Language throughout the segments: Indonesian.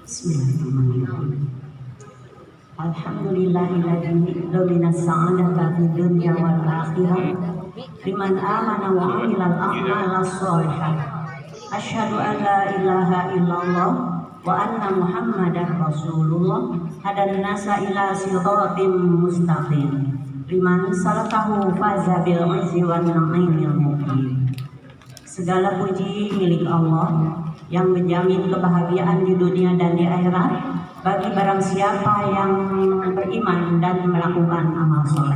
Bismillahirrahmanirrahim. Alhamdulillahilladzi dzamina sa'adata fid dunya wal akhirah liman amana wa 'amilal a'mala shalihah. Asyhadu an la ilaha illallah wa anna Muhammadar Rasulullah hadan nasa ila siratim mustaqim. Liman salakahu faza bil 'izzi wan na'imil muqim. Segala puji milik Allah yang menjamin kebahagiaan di dunia dan di akhirat bagi barang siapa yang beriman dan melakukan amal soleh.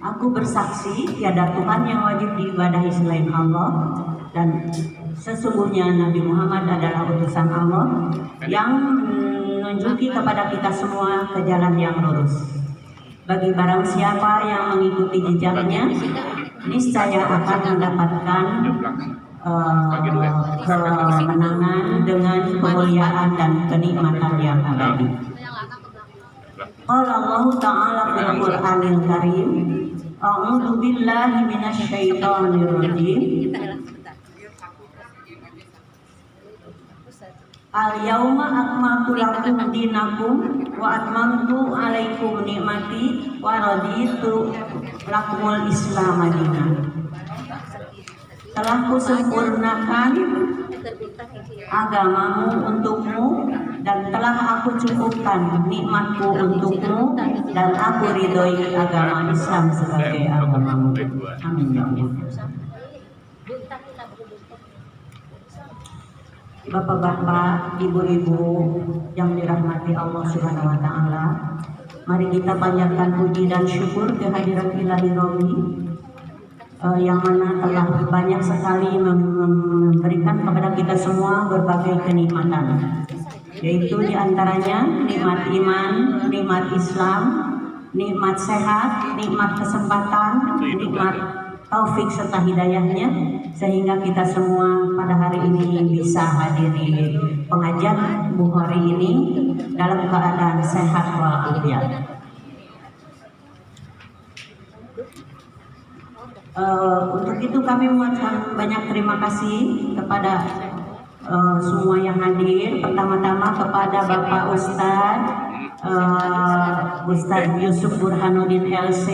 Aku bersaksi tiada Tuhan yang wajib diibadahi selain Allah, dan sesungguhnya Nabi Muhammad adalah utusan Allah yang menunjuki kepada kita semua ke jalan yang lurus. Bagi barang siapa yang mengikuti jejaknya, niscaya akan mendapatkan kemenangan dengan kemuliaan dan kenikmatan yang abadi. Qala Allah Ta'ala fil Qur'anil Karim, A'udzu billahi minasy syaithanir rajim. Al-yauma akmaltu lakum dinakum wa atmamtu 'alaikum ni'mati wa raditu lakumul Islam dinan. Telah kusempurnakan agamamu untukmu dan telah aku cukupkan nikmatku untukmu dan aku ridhoi agama Islam sebagai agamamu. Amin ya Allah. Bapak-bapak, ibu-ibu yang dirahmati Allah Subhanahu wa taala, mari kita panjatkan puji dan syukur kehadirat Ilahi Robbi yang mana telah banyak sekali memberikan kepada kita semua berbagai kenikmatan, yaitu diantaranya nikmat iman, nikmat Islam, nikmat sehat, nikmat kesempatan, nikmat taufik serta hidayahnya, sehingga kita semua pada hari ini bisa hadiri pengajian Bukhari ini dalam keadaan sehat walafiat. Untuk itu kami mengucapkan banyak terima kasih kepada semua yang hadir. Pertama-tama kepada Bapak Ustadz Yusuf Burhanuddin LC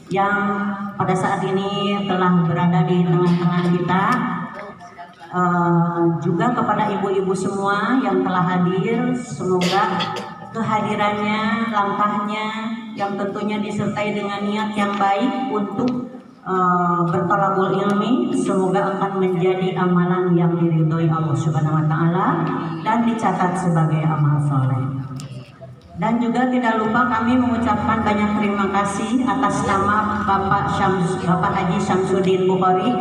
yang pada saat ini telah berada di tengah-tengah kita. Juga kepada ibu-ibu semua yang telah hadir, semoga kehadirannya, langkahnya yang tentunya disertai dengan niat yang baik untuk bertolabul ilmi, semoga akan menjadi amalan yang diridhoi Allah Subhanahu wa taala dan dicatat sebagai amal soleh. Dan juga tidak lupa kami mengucapkan banyak terima kasih atas nama Bapak Haji Syamsuddin Bukhari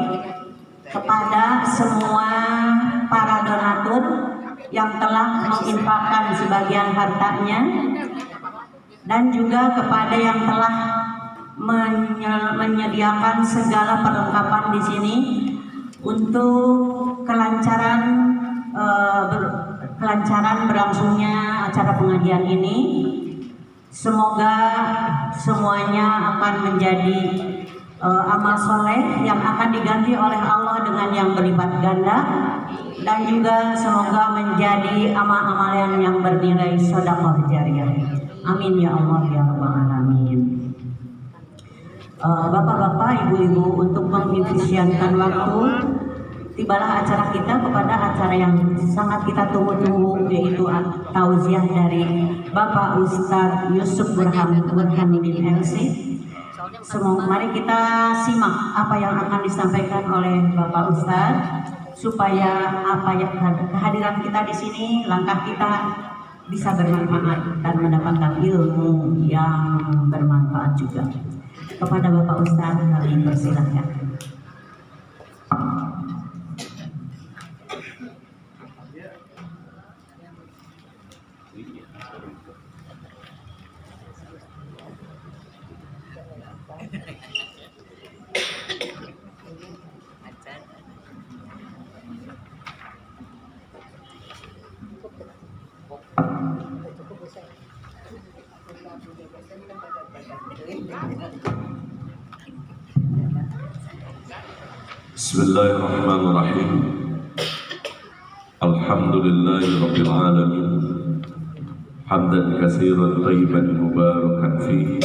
kepada semua para donatur yang telah menginfakkan sebagian hartanya, dan juga kepada yang telah menyediakan segala perlengkapan di sini untuk kelancaran berlangsungnya acara pengajian ini. Semoga semuanya akan menjadi amal soleh yang akan diganti oleh Allah dengan yang berlipat ganda, dan juga semoga menjadi amal-amal yang bernilai sedekah jariyah. Amin ya Allah ya rabbal alamin. Bapak-bapak, ibu-ibu, untuk mengefisienkan waktu, tibalah acara kita kepada acara yang sangat kita tunggu-tunggu, yaitu tauziah dari Bapak Ustadz Yusuf Burhanuddin MC. Mari kita simak apa yang akan disampaikan oleh Bapak Ustadz, supaya kehadiran kita di sini, langkah kita bisa bermanfaat dan mendapatkan ilmu yang bermanfaat juga. Kepada Bapak Ustadz, kami persilahkan. Bismillahirrahmanirrahim. Alhamdulillahirabbil alamin. حمدا كثيرا طيبا مباركا فيه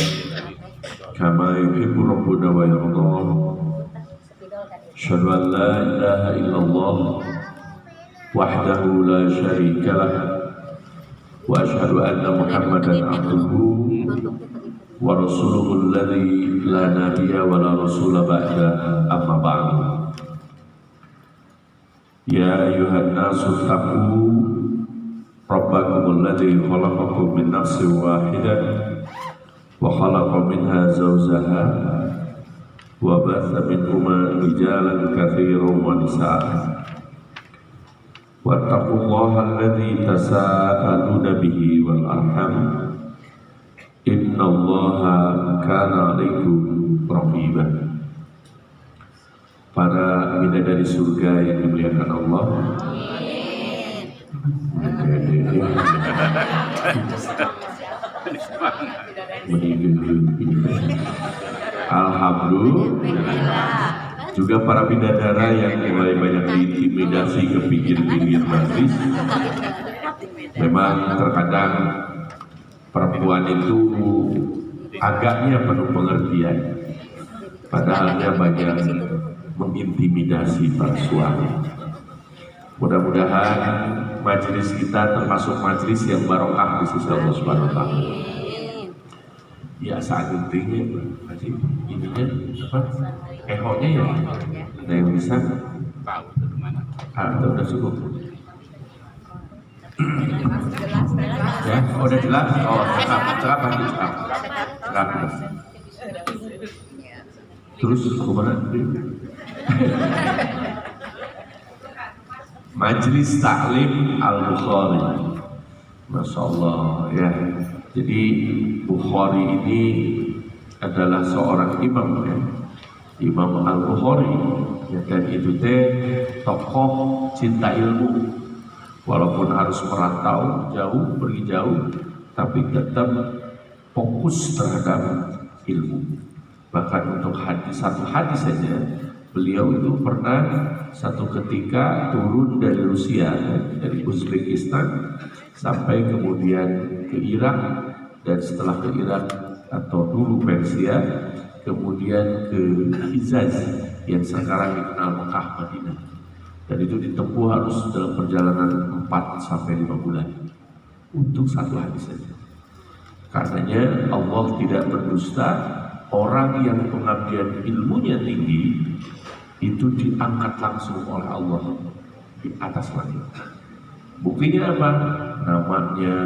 كما يحب ربنا ويرضى. أشهد أن لا إله إلا الله وحده لا شريك له وأشهد أن محمدا عبده ورسوله الذي لا نبي ولا رسول بعده. أما بعد، يا أيها الناس اتقوا ربكم الذي خلقكم من نفس واحدة وخلق منها زوجها وبث منهما رجالا كثيرا ونساء واتقوا الله الذي تساءلون به والأرحام إن الله كان عليكم رقيبا. Para bidadari surga yang dimuliakan Allah, alhamdulillah. Juga para bidadara yang mulai banyak diintimidasi ke pinggir-pinggir majlis. Memang terkadang perempuan itu agaknya penuh pengertian, padahalnya banyak mengintimidasi para suami. Mudah-mudahan majelis kita termasuk majelis yang barokah di sisi Allah Subhanahu wa taala. Ya, saat gentingnya ininya apa? Ehonya ya. Ada yang bisa? Tahu dari mana? Udah cukup. Ya, udah jelas. Oh, cakap. Terus kemana? Majelis Taklim Al-Bukhari, Masya Allah ya. Jadi Bukhari ini adalah seorang imam ya, Imam Al-Bukhari ya, dan itu tokoh cinta ilmu. Walaupun harus merantau jauh, pergi jauh, tapi tetap fokus terhadap ilmu. Bahkan untuk satu hadis saja, beliau itu pernah satu ketika turun dari Rusia, dari Uzbekistan sampai kemudian ke Irak, dan setelah ke Irak atau dulu Persia, kemudian ke Hijaz yang sekarang dikenal Mekah Madinah. Dan itu ditempuh harus dalam perjalanan 4 sampai 5 bulan untuk satu hadis saja. Karenanya Allah tidak berdusta, orang yang pengabdian ilmunya tinggi itu diangkat langsung oleh Allah di atas langit. Buktinya apa? Namanya,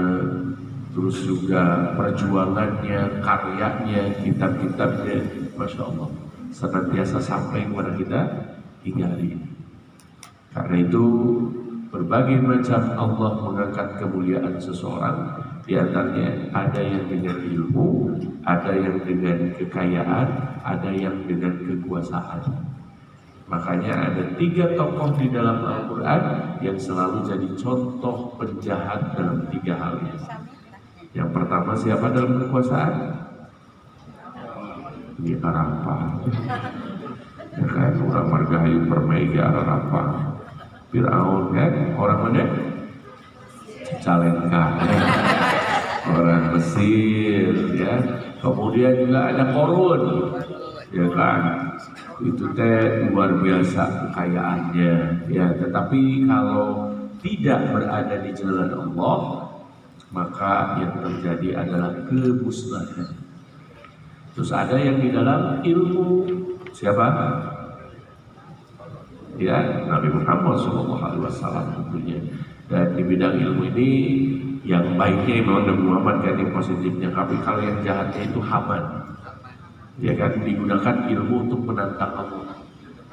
terus juga perjuangannya, karyanya, kitab-kitabnya, Masya Allah, senantiasa sampai kepada kita hingga hari ini. Karena itu berbagai macam Allah mengangkat kemuliaan seseorang. Di antaranya ada yang dengan ilmu, ada yang dengan kekayaan, ada yang dengan kekuasaan. Makanya ada 3 tokoh di dalam Al-Quran yang selalu jadi contoh penjahat dalam 3 hal ini. Yang pertama siapa dalam kekuasaan? Ini Arafah. Ya kan, orang Margahayu Permai ke Arafah. Fir'aun kan, orang mana? Cicalengka, orang Mesir, ya. Kemudian juga ada Korun, ya kan. Itu luar biasa kekayaannya, ya. Tetapi kalau tidak berada di jalan Allah, maka yang terjadi adalah kemusnahan. Terus ada yang di dalam ilmu, siapa? Ya, Nabi Muhammad SAW tentunya. Dan di bidang ilmu ini yang baiknya memang Nabi Muhammad kan yang positifnya, tapi kalau yang jahatnya itu Haman. Ya kan, digunakan ilmu untuk menantang Allah,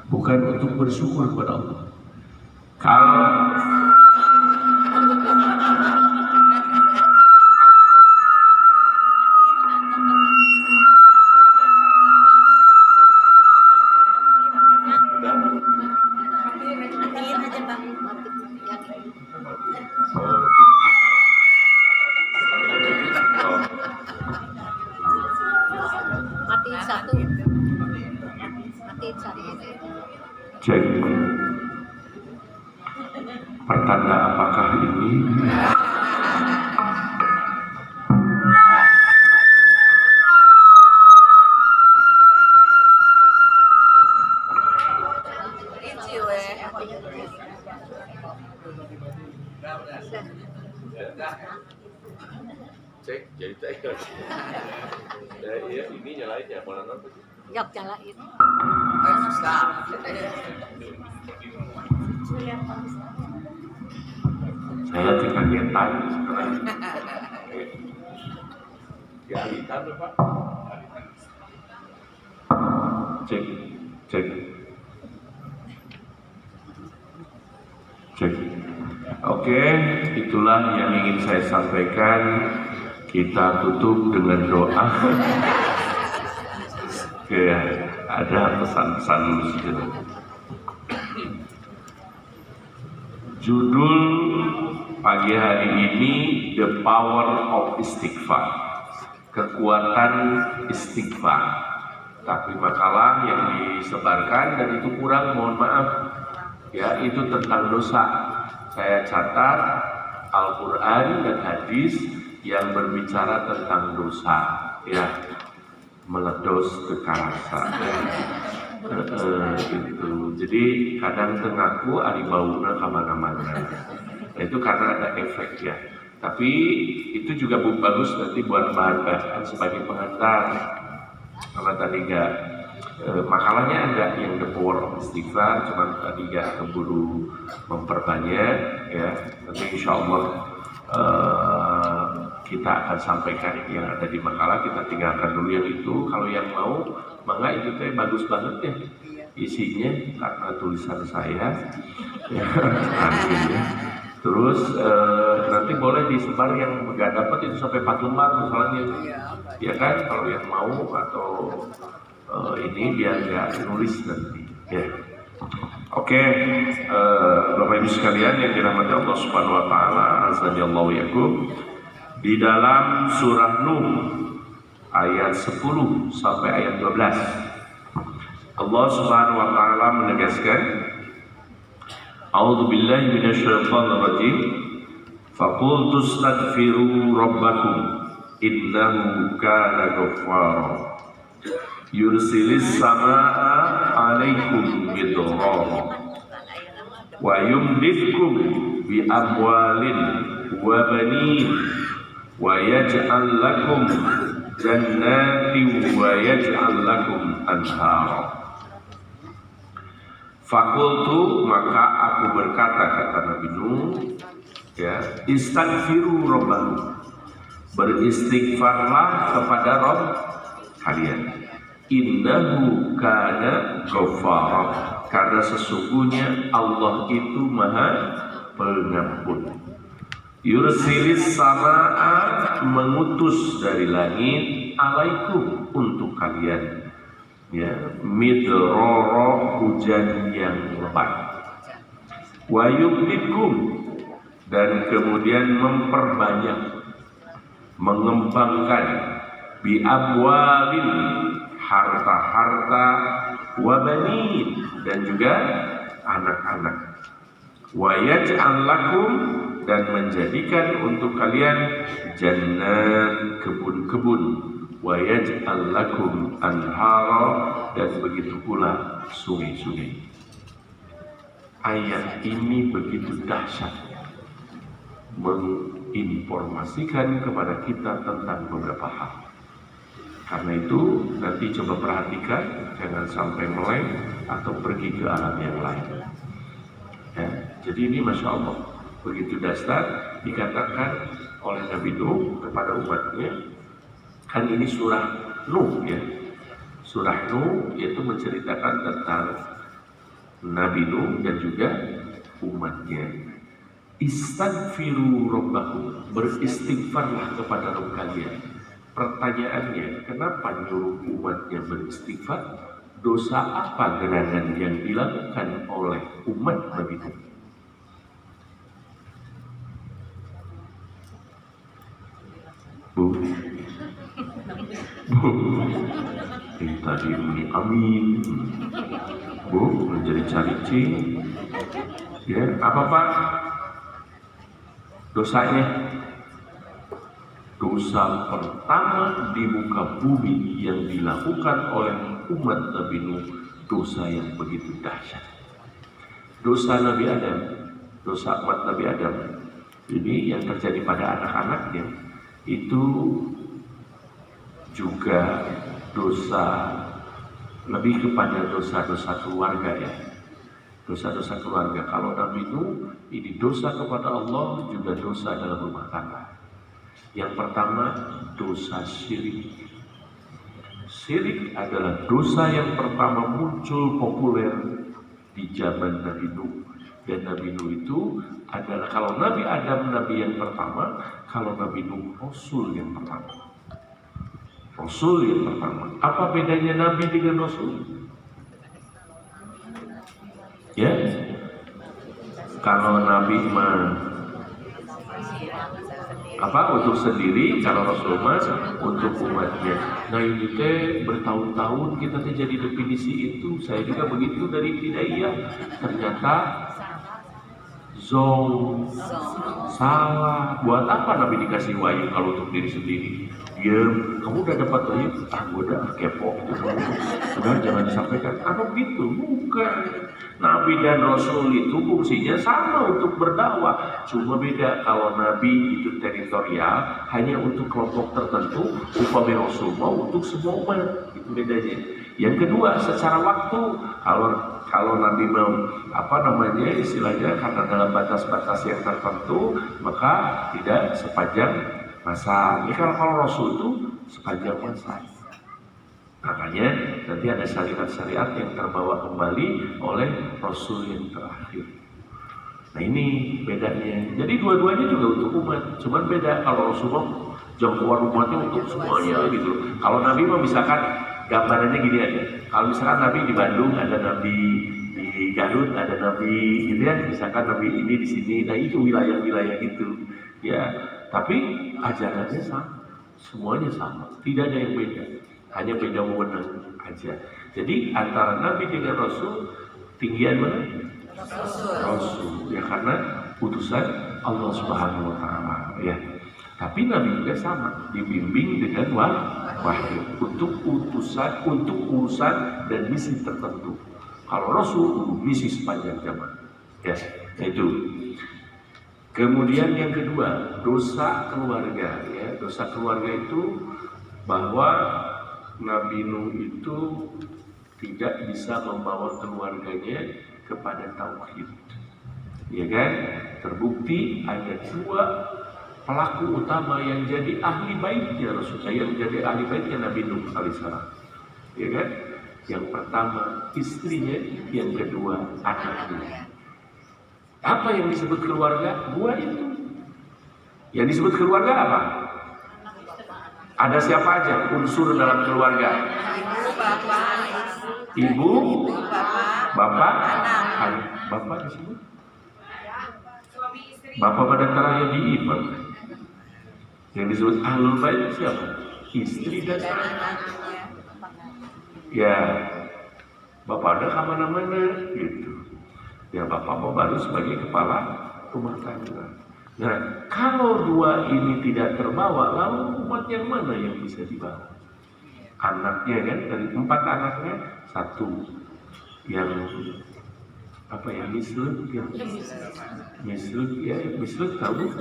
bukan untuk bersyukur kepada Allah. Kalau cek pertanda apakah ini Cek, jadi saya. Iya, ini nyalain ya, mau nonton? Yok nyalain. Saya kekagetan sekarang. Dialihkan loh Pak. Cek, cek, cek. Oke, itulah yang ingin saya sampaikan. Kita tutup dengan doa. Oke, ada pesan-pesan dulu. Judul pagi hari ini The Power of Istighfar, kekuatan istighfar. Tapi makalah yang disebarkan dan itu kurang, mohon maaf ya, itu tentang dosa. Saya catat Al-Quran dan hadis yang berbicara tentang dosa, ya, meledos kekarasa. Gitu. Jadi kadang tengaku ari bauna kemana-mana. Itu karena ada efek ya. Tapi itu juga bagus nanti buat bahan bacaan sebagai pengantar. Karena tadi enggak makalahnya ada yang The Power of Istighfar, cuman tadi enggak keburu memperbanyak ya. Nanti insya Allah kita akan sampaikan yang ada di makalah, kita tinggalkan dulu yang itu. Kalau yang mau, maka itu teh bagus banget ya isinya karena tulisan saya. Ya, amin ya. Terus nanti boleh disebar yang nggak dapat itu sampai 4 lembar misalnya, ya kan? Kalau yang mau atau ini biar nggak nulis nanti. Ya. Oke, Bapak Ibu sekalian yang dirahmati Allah Subhanahu Wa Taala, azanillahu yakum. Di dalam surah Nuh ayat 10 sampai ayat 12 Allah Subhanahu wa taala menegaskan, A'udzu billahi minasyaitonir rajim. Faqultu astaghfiru rabbakum innahu kana ghaffara yursilis samaa'a 'alaikum bidrara wa yumditkum bi amwalin wa banin wa yaj'al lakum jannatin wa yaj'al lakum anhara. Fakultu, maka aku berkata, kata Nabi Nuh, ya, istaghfiru rabbakum, beristighfarlah kepada Rabb kalian. Innahu kana ghaffara, karena sesungguhnya Allah itu Maha Pengampun. Yursilis samaa'a, mengutus dari langit, alaikum, untuk kalian, ya, midrara, hujan yang lebat, wa yumditkum, dan kemudian memperbanyak, mengembangkan, bi amwalin, harta-harta, wa banin, dan juga anak-anak, wa yaj'al lakum, dan menjadikan untuk kalian jannat, kebun-kebun, wa yaj'al lakum anhara, dan begitu pula sungai-sungai. Ayat ini begitu dahsyat, menginformasikan kepada kita tentang beberapa hal. Karena itu nanti coba perhatikan, jangan sampai meleng atau pergi ke alam yang lain. Ya, jadi ini Masya Allah begitu dahsyat dikatakan oleh Nabi Nuh kepada umatnya. Kan ini surah Nuh ya. Surah Nuh yaitu menceritakan tentang Nabi Nuh dan juga umatnya. Istaghfiru rabbakum, beristighfarlah kepada Rabb kalian. Pertanyaannya, kenapa nyuruh umatnya beristighfar? Dosa apa gerangan yang dilakukan oleh umat Nabi Nuh? Bu, tadi ini amin, Bu, menjadi cari-cari, ya, apa Pak? Dosanya, dosa pertama di muka bumi yang dilakukan oleh umat Nabi Nuh, dosa yang begitu dahsyat. Dosa Nabi Adam, dosa umat Nabi Adam, Ini yang terjadi pada anak-anaknya itu juga dosa, lebih kepada dosa-dosa keluarga ya. Dosa-dosa keluarga. Kalau Nabi Nuh ini dosa kepada Allah, juga dosa dalam rumah tangga. Yang pertama, dosa syirik. Syirik adalah dosa yang pertama muncul populer di zaman Nabi Nuh. Dan Nabi Nuh itu adalah, kalau Nabi Adam Nabi yang pertama, kalau Nabi Nuh Rasul yang pertama. Rasul yang pertama. Apa bedanya Nabi dengan Rasul? Ya, kalau Nabi untuk sendiri, kalau Rasul untuk umatnya. Nah ini bertahun-tahun kita jadi definisi itu. Saya juga begitu dari Hidayah. Ternyata zong salah. Buat apa Nabi dikasih wahyu kalau untuk diri sendiri? Ya, kamu udah dapat wahyu, gue udah kepo. Udah jangan disampaikan. Gitu, bukan. Nabi dan Rasul itu fungsinya sama untuk berdakwah. Cuma beda, kalau Nabi itu teritorial, hanya untuk kelompok tertentu. Upama Rasul mau untuk semua umat. Itu bedanya. Yang kedua, secara waktu, kalau Nabi mau istilahnya karena dalam batas-batas yang tertentu, maka tidak sepanjang masa. Ini kalau Rasul itu sepanjang masa. Makanya nanti ada syariat-syariat yang terbawa kembali oleh Rasul yang terakhir. Nah ini bedanya. Jadi dua-duanya juga untuk umat. Cuman beda, kalau Rasulullah jangkauan umatnya untuk semuanya gitu. Kalau Nabi mah misalkan gambarannya gini aja. Kalau misalkan Nabi di Bandung, ada Nabi di Garut, ada Nabi gitu ya. Misalkan Nabi ini di sini. Nah itu wilayah-wilayah itu. Ya, tapi ajarannya sama. Semuanya sama. Tidak ada yang beda. Hanya beda wewenang aja. Jadi antara Nabi dengan Rasul, tinggian mana? Rasul. Ya karena utusan Allah Subhanahu Wa Taala. Ya. Tapi Nabi juga sama, dibimbing dengan wahyu untuk utusan, untuk urusan dan misi tertentu. Kalau Rasul misi sepanjang zaman. Ya, itu. Kemudian yang kedua, dosa keluarga. Ya, dosa keluarga itu bahwa Nabi Nuh itu tidak bisa membawa keluarganya kepada tauhid. Ya kan? Terbukti ada dua pelaku utama yang jadi ahli baitnya Rasulullah, yang jadi ahli baitnya Nabi Nuh alaihissalam. Ya kan? Yang pertama istrinya, yang kedua anaknya. Apa yang disebut keluarga? Dua itu. Yang disebut keluarga apa? Ada siapa aja unsur dalam keluarga? Ibu, bapak, anak. Bapak disebut? Bapak pada karanya di imam. Yang disebut ahlul bait siapa? Istri dan anak. Ya, bapak ada kemana-mana gitu. Ya bapak mau baru sebagai kepala rumah tangga. Nah, kalau dua ini tidak terbawa, lalu umat yang mana yang bisa dibawa? Anaknya kan, dari 4 anaknya, 1 yang mislut ya. Mislut tahu?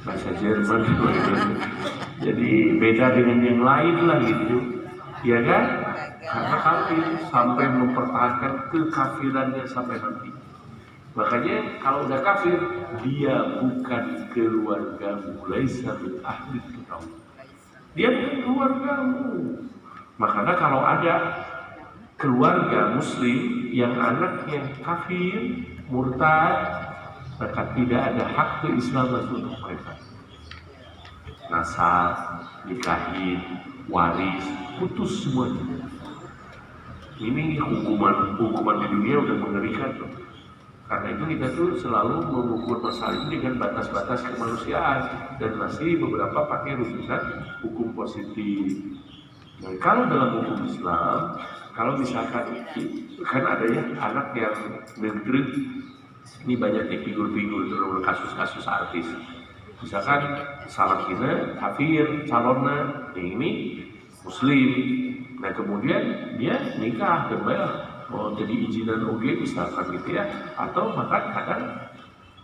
Bahasa Jerman. Jadi beda dengan yang lain lah gitu. Ya kan? Karena kafir sampai mempertahankan kekafirannya sampai nanti. Makanya kalau udah kafir, dia bukan keluargamu, laisa min ahli kitab. Dia bukan keluargamu. Makanya kalau ada keluarga muslim yang anaknya kafir, murtad, maka tidak ada hak keislaman untuk mereka. Nasab, nikahin, waris, putus semuanya. Ini hukuman di dunia udah mengerikan loh. Karena itu kita tuh selalu mengukur masalah ini dengan batas-batas kemanusiaan dan masih beberapa pakai rujukan hukum positif. Nah, kalau dalam hukum Islam, kalau misalkan kan ada ya anak yang negeri, ini banyak nih figur-figur dalam kasus-kasus artis. Misalkan salahnya kafir, calonnya ini muslim. Nah kemudian dia nikah dan bayar. Mau jadi izinan OG misalkan gitu ya, atau bahkan kadang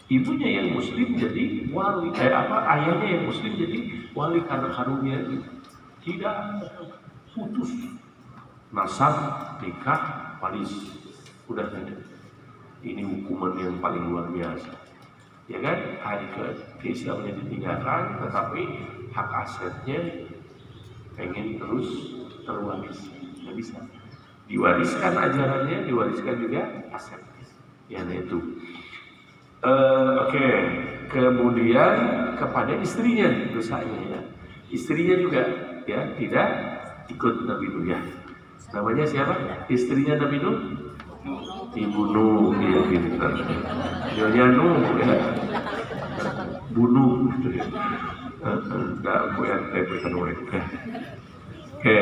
Ibunya yang muslim jadi wali, ayahnya yang muslim jadi wali karena karunia tidak putus nasab, nikah, waris, udah tidak. Ini hukuman yang paling luar biasa, ya kan? Hari keislamannya ditinggalkan, tetapi hak asetnya pengen terus terwaris, nggak bisa. Diwariskan ajarannya, diwariskan juga aset, ya itu. Oke. Kemudian kepada istrinya dosanya, ya. Istrinya juga ya tidak ikut Nabi Nuh, ya. Namanya siapa? Istrinya Nabi Nuh? Ibu Nuh, ya pintar. Nyonya Nuh, ya. Bunuh, gitu ya. Enggak boleh bukan mereka. Oke,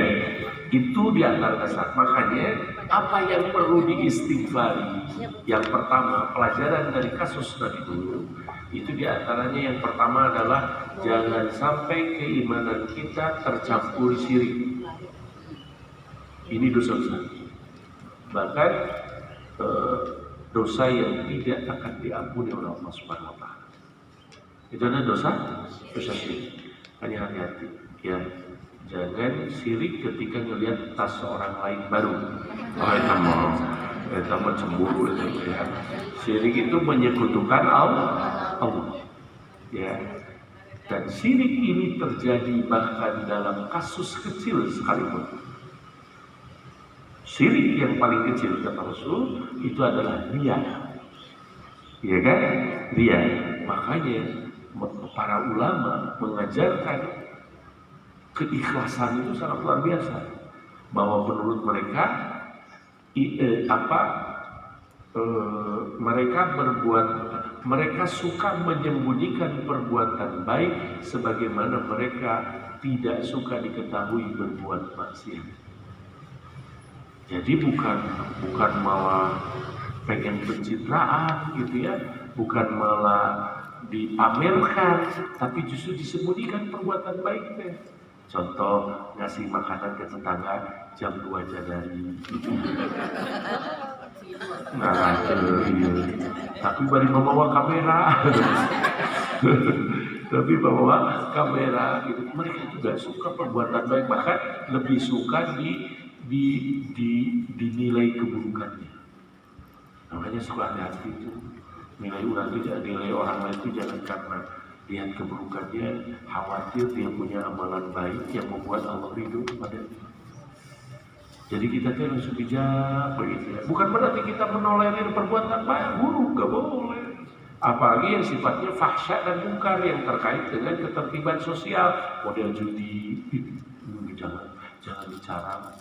itu di antara dasar. Makanya apa yang perlu diistighfari? Yang pertama, pelajaran dari kasus Nabi Nuh itu di antaranya yang pertama adalah jangan sampai keimanan kita tercampur syirik. Ini dosa besar. Bahkan dosa yang tidak akan diampuni oleh Allah Subhanahu wa taala. Itu adalah dosa syirik. Hanya hati-hati, ya. Jangan sirik ketika ngelihat tas seorang lain baru. Kita mau cemburu itu, ya. Sirik itu menyekutukan Allah. Ya. Dan sirik ini terjadi bahkan dalam kasus kecil sekalipun. Sirik yang paling kecil kata Rasul itu adalah riya. Ya kan? Riya. Makanya para ulama mengajarkan keikhlasan itu sangat luar biasa, bahwa menurut mereka mereka suka menyembunyikan perbuatan baik sebagaimana mereka tidak suka diketahui berbuat maksiat. Jadi bukan malah pengen pencitraan gitu ya, bukan malah dipamerkan, tapi justru disembunyikan perbuatan baiknya. Contoh, ngasih makanan ke tetangga jam 2 Januari. Nah, iya. Tapi baru membawa kamera. Tapi bawa kamera gitu. Mereka juga suka perbuatan baik, bahkan lebih suka dinilai keburukannya. Makanya suka hati-hati itu. Nilai orang lain itu jangan karena lihat keburukannya, khawatir dia punya amalan baik yang membuat Allah ridho kepadanya. Jadi kita harus bijak begitu ya. Bukan berarti kita menolerir perbuatan baik, buruk, gak boleh. Apalagi yang sifatnya fahsya dan mungkar yang terkait dengan ketertiban sosial, model judi, jangan bicara.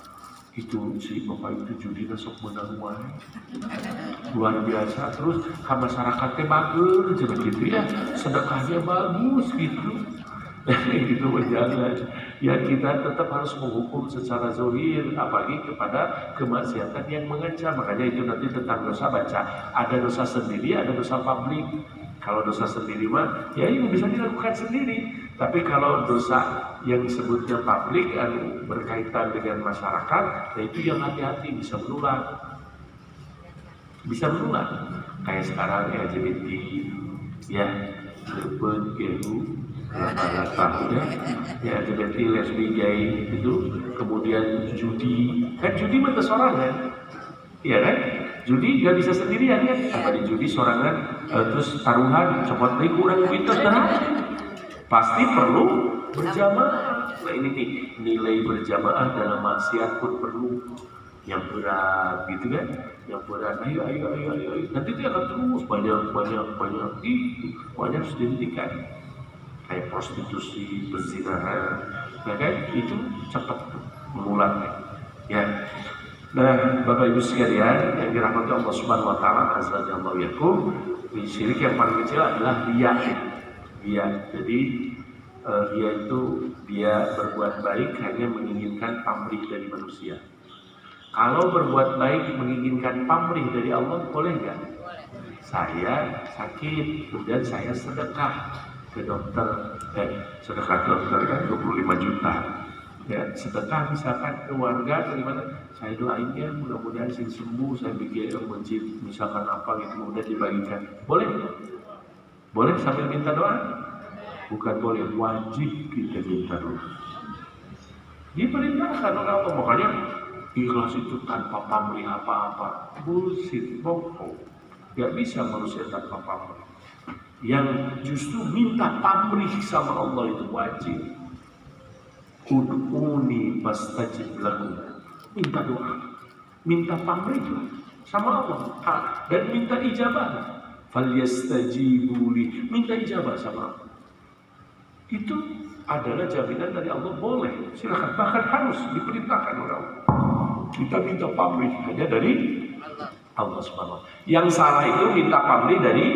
Itu si bapak itu judi sok menang wae. Luar biasa. Terus ka masyarakatnya bagus gitu ya, sedekahnya bagus gitu. Gitu jangan. Ya kita tetap harus menghukum secara zahir, apalagi kepada kemaksiatan yang mengancam. Makanya itu nanti tentang dosa baca. Ada dosa sendiri, ada dosa publik. Kalau dosa sendiri mah, ya ini bisa dilakukan sendiri. Tapi kalau dosa yang disebutnya publik berkaitan dengan masyarakat, nah itu yang hati-hati bisa menular. Bisa menular. Kayak sekarang ya LGBT, ya, serpent, geru, rata-rata ya LGBT, lesbi, gay itu, kemudian judi. Kan judi mah sorangan, iya kan? Judi gak bisa sendirian kan? Apa di judi sorangan, terus taruhan, copot deui kurang pinter terang. Pasti perlu berjamaah. Nah ini nih, nilai berjamaah dalam maksiat pun perlu yang berat gitu kan? Yang berat, ayo. Nanti dia akan terus banyak harus dihentikan. Kayak prostitusi, perzinahan, ya kan? Itu cepat menular ya. Nah, Bapak Ibu sekalian yang dirahmati Allah Subhanahu wa taala, azza yakum, syirik yang paling kecil adalah riya. Jadi riya itu dia berbuat baik hanya menginginkan pamrih dari manusia. Kalau berbuat baik menginginkan pamrih dari Allah, boleh nggak? Saya sakit, kemudian saya sedekah ke dokter, sedekah dokter kan 25 juta. Ya, sedekah misalkan ke warga atau gimana, saya doain ya mudah-mudahan sembuh, saya bikin masjid misalkan apa gitu, kemudian dibagikan, boleh? Boleh sambil minta doa? Bukan boleh, wajib kita minta doa. Diperintahkan oleh Allah. Makanya ikhlas itu tanpa pamrih apa-apa. Bullshit, bohong. Gak bisa manusia tanpa pamrih. Yang justru minta pamrih sama Allah itu wajib. Ud'uni fastajib lakum. Minta doa, minta pamrih sama Allah, dan minta ijabah. Falyastajibu li, minta ijabah sama Allah. Itu adalah jaminan dari Allah. Boleh, silakan, bahkan harus diperintahkan oleh Allah. Kita minta pamrih hanya dari Allah Subhanahu. Yang salah itu minta pamrih dari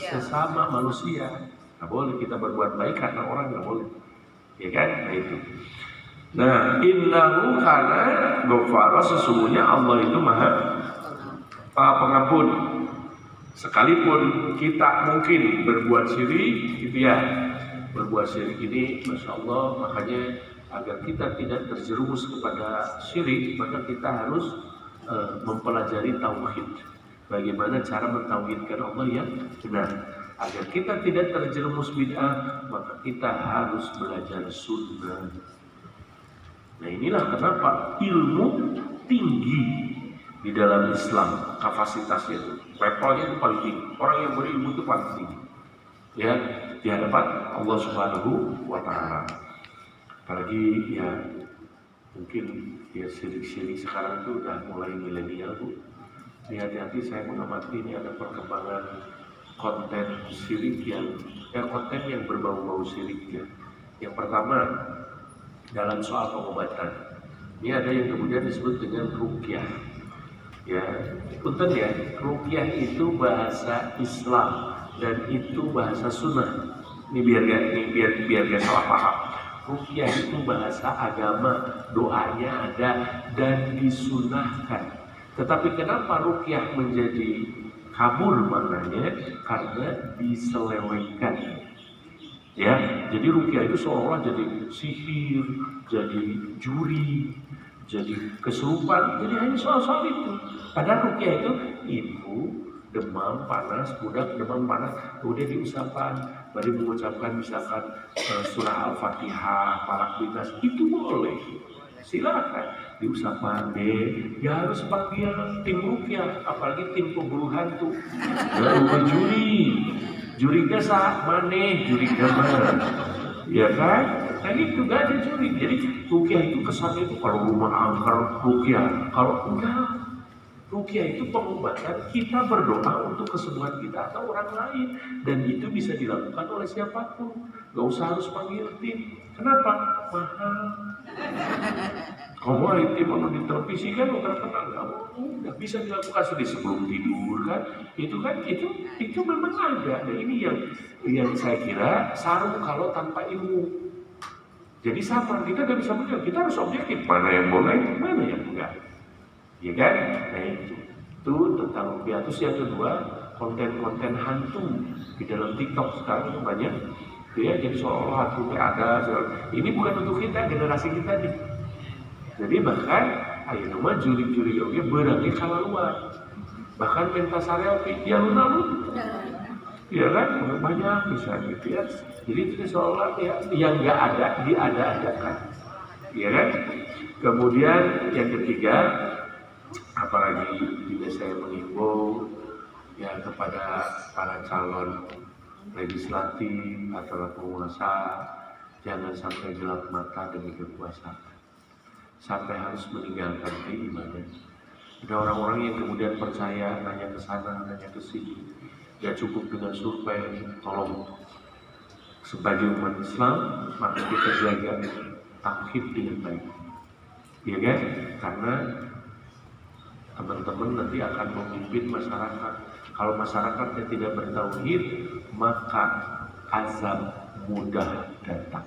sesama manusia. Nggak boleh kita berbuat baik karena orang, nggak boleh, ya kan? Nah itu. Nah, innahu kana ghafara, sesungguhnya Allah itu maha pengampun. Sekalipun kita mungkin berbuat syirik, gitu ya. Berbuat syirik ini, masya Allah, makanya agar kita tidak terjerumus kepada syirik, maka kita harus mempelajari tauhid. Bagaimana cara mentauhidkan Allah yang benar. Agar kita tidak terjerumus bid'ah, maka kita harus belajar sunnah. Nah inilah kenapa ilmu tinggi di dalam Islam, kapasitasnya itu, levelnya itu paling tinggi. Orang yang berilmu itu paling tinggi, ya, di hadapan Allah Subhanahu wa Ta'ala. Apalagi ya mungkin ya syirik-syirik sekarang itu udah mulai milenial, Bu. Hati-hati, saya mengamati ini ada perkembangan konten syirik konten yang berbau-bau syirik ya. Yang pertama dalam soal pengobatan, ini ada yang kemudian disebut dengan ruqyah. Ya, punten ya, ruqyah itu bahasa Islam dan itu bahasa sunnah. Ini biar gak salah paham. Ruqyah itu bahasa agama, doanya ada dan disunahkan. Tetapi kenapa ruqyah menjadi kabur maknanya? Karena diselewengkan. Ya, jadi ruqyah itu seolah-olah jadi sihir, jadi juri, jadi kesurupan, jadi hanya soal-soal itu. Padahal ruqyah itu ibu demam panas, budak demam panas, kemudian diusapkan, baru mengucapkan misalkan surah Al-Fatihah, Falaq Binas, itu boleh. Silakan diusapkan deh, ya harus panggil tim ruqyah, apalagi tim pemburu hantu, jurinya saat maneh, jurinya mana, ya kan? Nah itu gak ada juri. Jadi ruqyah itu kesannya itu kalau rumah angker ruqyah, kalau enggak, ruqyah itu pengobatan, kita berdoa untuk kesembuhan kita atau orang lain, dan itu bisa dilakukan oleh siapapun. Gak usah harus panggil tim. Kenapa? Mahal. Kalau tim mau di televisi kan udah tenang, nggak bisa dilakukan sebelum tidur kan? Itu memang ada. Nah ini yang saya kira sarung kalau tanpa ilmu. Jadi sama, kita nggak bisa melihat, kita harus objektif, mana yang boleh, mana yang enggak. Ya kan? Nah itu tentang ruqyah. Terus yang kedua, konten-konten hantu di dalam TikTok sekarang itu banyak. Ya, jadi seolah-olah hantu ada. Ini bukan untuk kita, generasi kita nih. Jadi bahkan ayo nama juri-juri oke berarti kalaluan. Bahkan pentas selfie ya alun-alun. Ya kan? Banyak bisa gitu ya. Jadi itu seolah ya yang nggak ada diada-adakan. Ya kan? Kemudian yang ketiga, apalagi juga saya mengimbau ya kepada para calon legislatif atau penguasa, jangan sampai gelap mata demi kekuasaan, sampai harus meninggalkan keimanan. Ada orang-orang yang kemudian percaya nanya ke sana, nanya ke sini, gak cukup dengan survei. Tolong sebagai umat Islam, maka kita jaga tauhid dengan baik, ya kan? Karena teman-teman nanti akan memimpin masyarakat. Kalau masyarakatnya tidak bertauhid, maka azab mudah datang.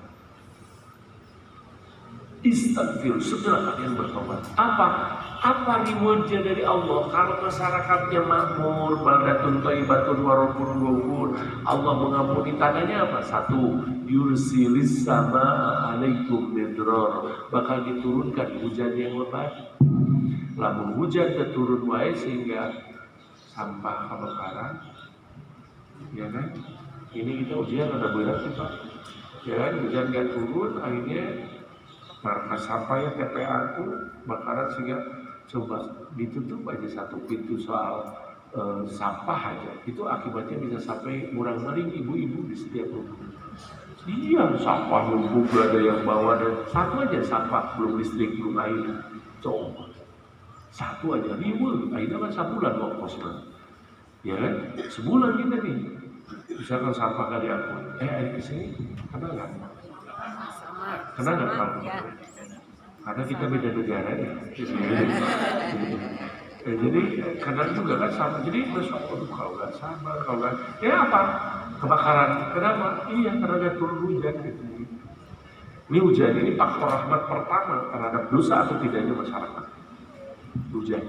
Istighfar, segera kalian bertobat. Apa rewardnya dari Allah? Kalau masyarakatnya makmur, baldatun thayyibatun wa rabbun ghafur, Allah mengampuni, tandanya apa? Satu, yursilis samaa alaikum midrar, bakal diturunkan hujan yang lebat. Lamun hujan turun wae sehingga sampah kebakaran, ya kan? Ini kita ujian ada berat sih Pak. Ya kan, hujan nggak turun, akhirnya markas sampah ya TPA itu bakaran sehingga coba ditutup aja satu pintu soal sampah aja. Itu akibatnya bisa sampai murang-maring ibu-ibu di setiap rumah. Iya, sampah numpuk, ada yang bawa dan satu aja sampah, belum listrik, belum air. Coba satu aja ribu, akhirnya kan sebulan ongkosnya. Ya kan, sebulan kita nih. Misalkan sampah kali aku, air kesini, kena nggak? Kena nggak kalau? Karena kita beda negara ya. Jadi kadang juga kan sama. Jadi besok kalau nggak sama, kalau nggak, ya apa? Kebakaran. Kenapa? Iya, karena nggak turun hujan gitu. Ini hujan ini faktor rahmat pertama terhadap dosa atau tidaknya masyarakat. Hujan.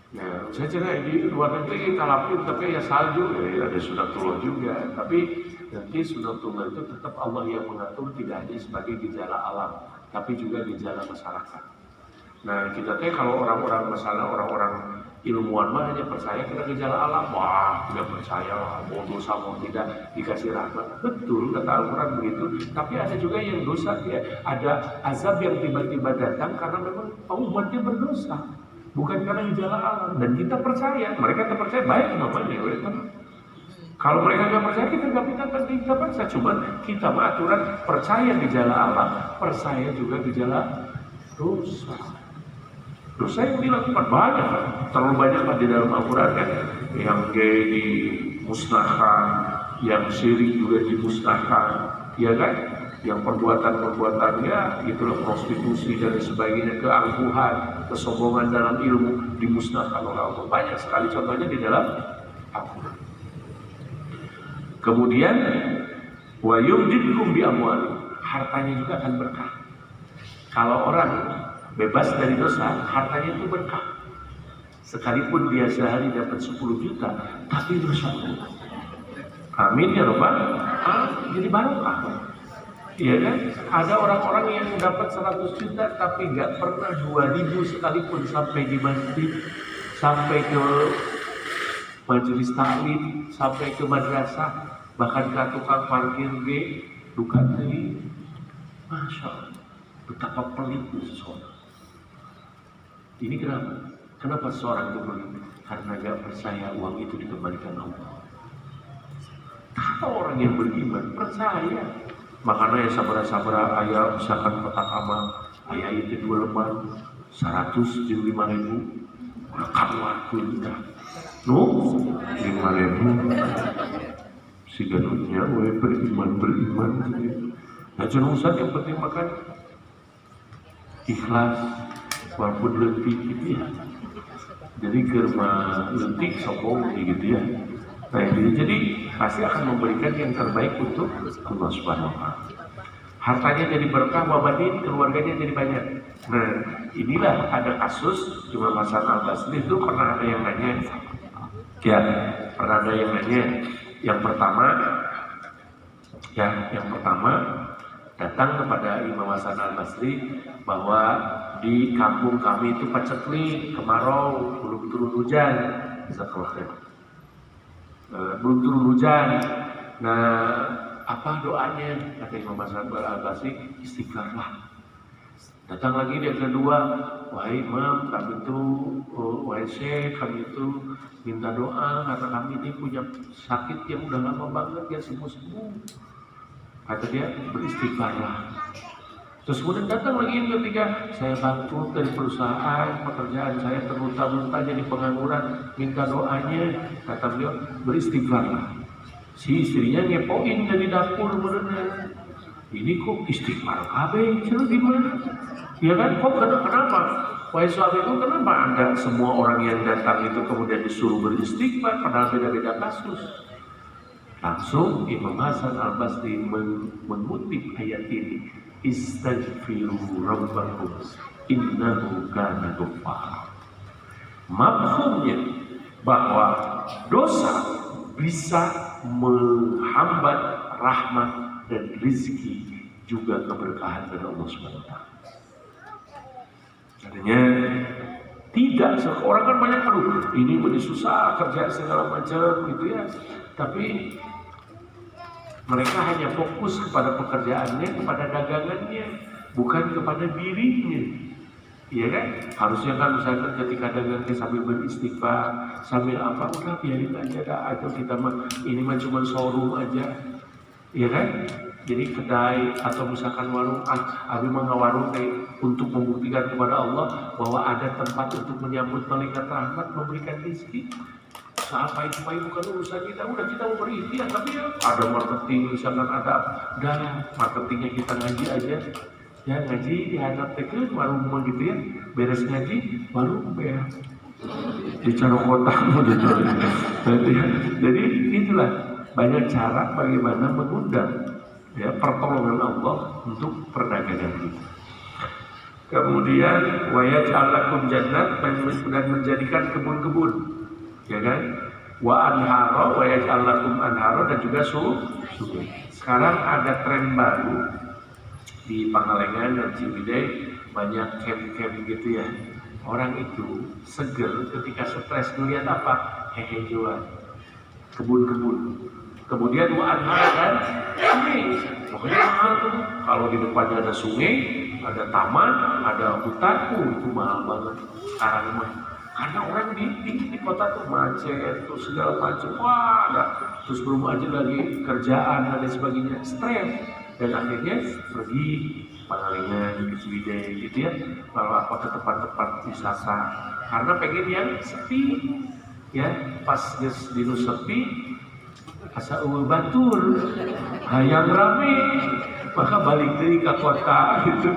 Nah, saya kira di luar negeri kita lapin, tapi ya salju, ya ada sunatullah juga. Tapi nanti sunatullah itu tetap Allah yang mengatur, tidak hanya sebagai gejala alam, tapi juga gejala masyarakat. Nah, kita kalau orang-orang masalah, orang-orang ilmuwan mah hanya percaya kena gejala alam. Wah, tidak percaya lah, mau dosa mau tidak dikasih rahmat. Betul, kata Al-Quran begitu. Tapi ada juga yang dosa, ya. Ada azab yang tiba-tiba datang karena memang umatnya berdosa. Bukan karena gejala alam. Dan kita percaya, mereka terpercaya baik namanya. Kalau mereka nggak percaya, kita nggak kita percaya. Cuma kita aturan percaya gejala alam, percaya juga gejala dosa. Dosa yang dilakukan banyak, terlalu banyak di dalam Al-Quran kan. Yang gay dimusnahkan, yang syirik juga dimusnahkan, ya kan? Yang perbuatan-perbuatannya itulah prostitusi dan sebagainya, keangkuhan, kesombongan dalam ilmu dimusnahkan oleh Allah. Banyak sekali contohnya di dalam Al-Quran. Kemudian wa yumdidkum bi amwali, hartanya juga akan berkah. Kalau orang bebas dari dosa, hartanya itu berkah. Sekalipun dia sehari dapat 10 juta, tapi dosa. Amin ya Rabbal Alamin. Jadi barokah. Iya kan? Ada orang-orang yang dapat 100 juta tapi nggak pernah 2.000 sekalipun sampai di masjid, sampai ke majelis taklim, sampai ke madrasah, bahkan ke tukang parkir B, duka teli. Masya Allah, betapa pelitnya seseorang. Ini kenapa? Kenapa seorang itu pelit? Karena gak percaya uang itu dikembalikan Allah. Kalau orang yang beriman percaya, makanya ya sabar-sabar ayah misalkan kotak amal, ayah itu 2 lembar 100 jadi 5.000, makan waktu kita, no 5.000, si gadutnya, beriman. Nah cuma Ustaz yang penting makan ikhlas, walaupun letih gitu ya. Jadi kerma letih sombong gitu ya. Nah, jadi pasti akan memberikan yang terbaik untuk Allah Subhanahu wa Ta'ala. Hartanya jadi berkah, wabadin, keluarganya jadi banyak. Nah, inilah ada kasus Imam Hasan Al-Basri itu pernah ada yang nanya. Ya, pernah ada yang nanya. Yang pertama datang kepada Imam Hasan Al-Basri bahwa di kampung kami itu paceklik, kemarau, belum turun hujan. Belum turun hujan. Nah, apa doanya? Kata Imam Hasan Al-Basri, istighfarlah. Datang lagi dia kedua, wahai Imam, kami itu, wahai Syekh, kami itu minta doa karena kami ini punya sakit yang udah lama banget ya sembuh-sembuh. Kata dia, beristighfarlah. Terus kemudian datang lagi yang ketiga, saya bangkrut dari perusahaan, pekerjaan saya terlunta-lunta jadi pengangguran, minta doanya. Kata beliau, beristighfarlah. Si istrinya ngepoin dari dapur bener. Ini kok istighfar kabeh, itu gimana? Ya kan, kok kenapa? Wahai suami itu kenapa Anda semua orang yang datang itu kemudian disuruh beristighfar, padahal beda-beda kasus? Langsung Imam Hasan Al-Basri mengutip ayat ini, istaghfiru rabbakum innahu kana ghaffara. Mafhumnya bahwa dosa bisa menghambat rahmat dan rezeki juga keberkahan dari Allah Subhanahu wa Ta'ala. Artinya tidak, orang kan banyak, aduh ini susah kerja segala macam gitu ya. Tapi Mereka hanya fokus kepada pekerjaannya, kepada dagangannya, bukan kepada dirinya. Iya kan? Harusnya kan misalkan ketika dagangnya sambil beristighfar, sambil apa, udah biarin aja dah, atau kita mah ini mah cuma showroom aja. Iya kan? Jadi kedai atau misalkan warung, abi mah warung untuk membuktikan kepada Allah bahwa ada tempat untuk menyambut malaikat rahmat memberikan rezeki. Apa itu bukan urusan kita, udah kita mau berikhtiar, tapi ya ada marketing, misalkan ada marketingnya kita ngaji aja. Ya ngaji dihadap tekeun baru mau gitu ya, beres ngaji baru ya bicara kotamu gitu. Jadi itulah banyak cara bagaimana mengundang ya pertolongan Allah untuk perdagangan kita. Kemudian wayaj'al lakum jannat, dan menjadikan kebun-kebun, ya kan? Wa anhara wayaj'al lakum anhara, dan juga sungai. Sekarang ada tren baru di Pangalengan dan Ciwidey, banyak camp-camp gitu ya. Orang itu seger ketika stres melihat apa? Hehejauan, kebun-kebun. Kemudian anhar kan sungai. Pokoknya mahal tuh. Kalau di depannya ada sungai, ada taman, ada hutan, itu mahal banget. Sekarang mah karena orang di kota tuh macet, terus segala macam. Wah, ada. Terus belum aja lagi kerjaan dan sebagainya, stres. Dan akhirnya pergi Pangalengan, ke Ciwidey gitu ya, kalau apa ke tempat-tempat wisata karena pengen yang sepi ya. Pas dinu sepi asa eueuh batur hayang rame, maka balik deui ke kota gitu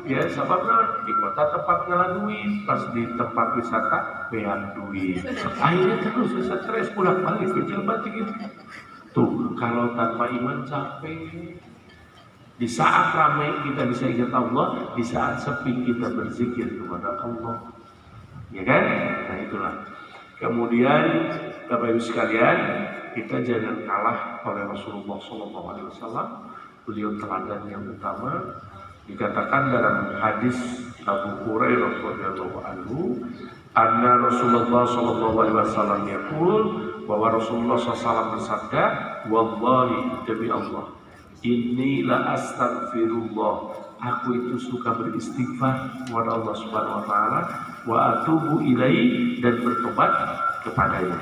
ya. Sababna di kota tempat ngalah duit, pas di tempat wisata beak duit, akhirnya terus stres pulang balik kecil banget gitu. Tuh kalau tanpa iman capek. Di saat ramai kita bisa ingat Allah, di saat sepi kita berzikir kepada Allah, ya kan? Nah itulah. Kemudian Bapak Ibu sekalian, kita jangan kalah oleh Rasulullah SAW. Beliau teladan yang utama. Dikatakan dalam hadis Abu Hurairah radhiyallahu anhu, anna Rasulullah SAW yaqul, bahwa Rasulullah SAW bersabda, wallahi demi Allah, inilah astaghfirullah, aku itu suka beristighfar kepada Allah Subhanahu wa taala, wa atubu ilaihi, dan bertobat kepadanya.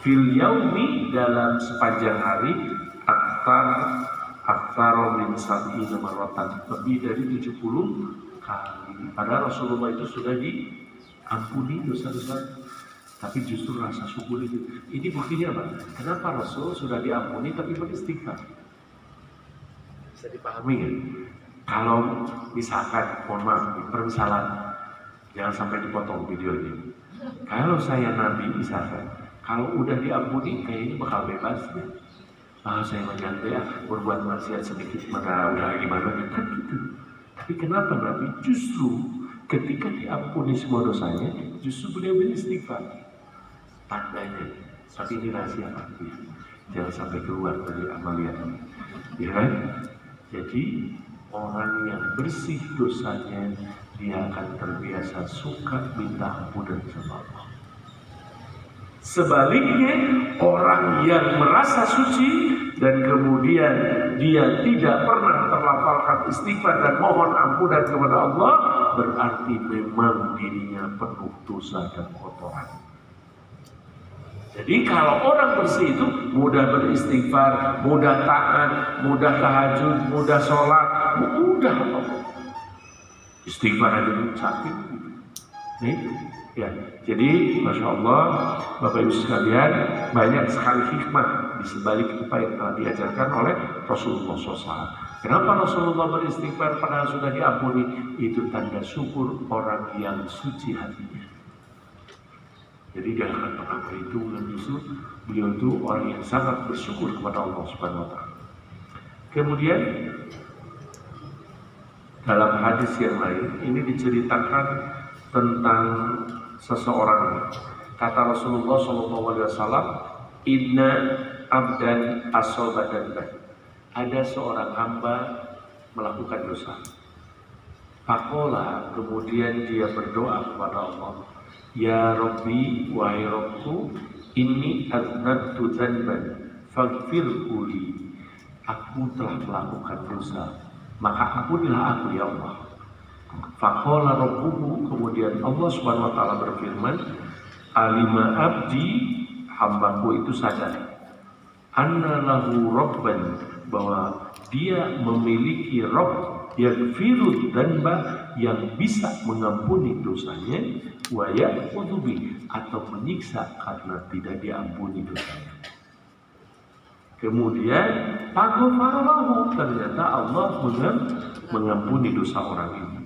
Fil yaumi, dalam sepanjang hari, aktar min sab'ina marratan, lebih dari 70 kali. Padahal Rasulullah itu sudah diampuni dosa-dosa, tapi justru rasa syukur itu. Ini buktinya apa? Kenapa Rasul sudah diampuni tapi beristighfar? Bisa dipahami kan? Kalau misalkan, mohon maaf, permisalan, jangan sampai dipotong videonya. Kalau saya Nabi misalkan, kalau udah diampuni kayaknya bakal bebas ya. Saya menyantai ya, berbuat maksiat sedikit maka udah gimana kan gitu. Tapi kenapa Nabi justru ketika diampuni semua dosanya, justru beliau beristighfar? Tandanya, tapi ini rahasia Pak, jangan sampai keluar dari amalan, ya kan? Jadi orang yang bersih dosanya, dia akan terbiasa suka minta ampunan sama Allah. Sebaliknya, orang yang merasa suci dan kemudian dia tidak pernah terlafalkan istighfar dan mohon ampunan kepada Allah, berarti memang dirinya penuh dosa dan kotoran. Jadi kalau orang bersih itu mudah beristighfar, mudah taat, mudah tahajud, mudah sholat, mudah apa? Istighfar aja sakit. Nih, ya. Jadi, masya Allah, Bapak Ibu sekalian, banyak sekali hikmah di sebalik apa yang telah diajarkan oleh Rasulullah SAW. Kenapa Rasulullah beristighfar padahal sudah diampuni? Itu tanda syukur orang yang suci hatinya. Jadi dia akan pernah perhitungan, justru beliau itu orang yang sangat bersyukur kepada Allah Subhanahu wa taala. Kemudian dalam hadis yang lain ini diceritakan tentang seseorang. Kata Rasulullah SAW, inna abdan asobadan, ada seorang hamba melakukan dosa. Fakola, kemudian dia berdoa kepada Allah, ya Rabbi, wahai Rabbku, inni adnabtu dzanban faghfirhu li. aku telah melakukan dosa, maka ampunilah aku ya Allah. Faqala rabbuhu, kemudian Allah Subhanahu wa taala berfirman, alima abdi, hambaku itu sadar, anna lahu rabban, bahwa dia memiliki Rabb yang firud danba, yang bisa mengampuni dosanya, wa ya'khudhu bi, atau menyiksa karena tidak diampuni dosanya. Kemudian faghfaralahu, ternyata Allah mengampuni dosa orang ini.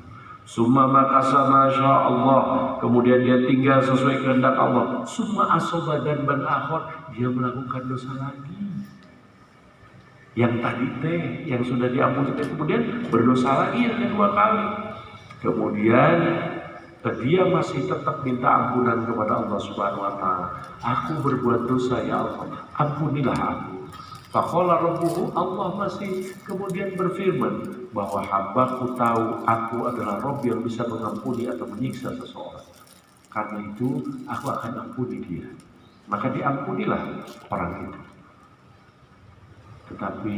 Summa makasa masya Allah, kemudian dia tinggal sesuai kehendak Allah. Summa asoba dan ban akhor, dia melakukan dosa lagi. Yang tadi yang sudah diampuni kemudian berdosa lagi yang kedua kali. Kemudian dia masih tetap minta ampunan kepada Allah Subhanahu wa taala. Aku berbuat dosa ya Allah, ampunilah aku. Faqala rabbuhu, Allah masih kemudian berfirman bahwa hambaku tahu aku adalah Rabb yang bisa mengampuni atau menyiksa seseorang. Karena itu aku akan ampuni dia. Maka diampunilah orang itu. Tetapi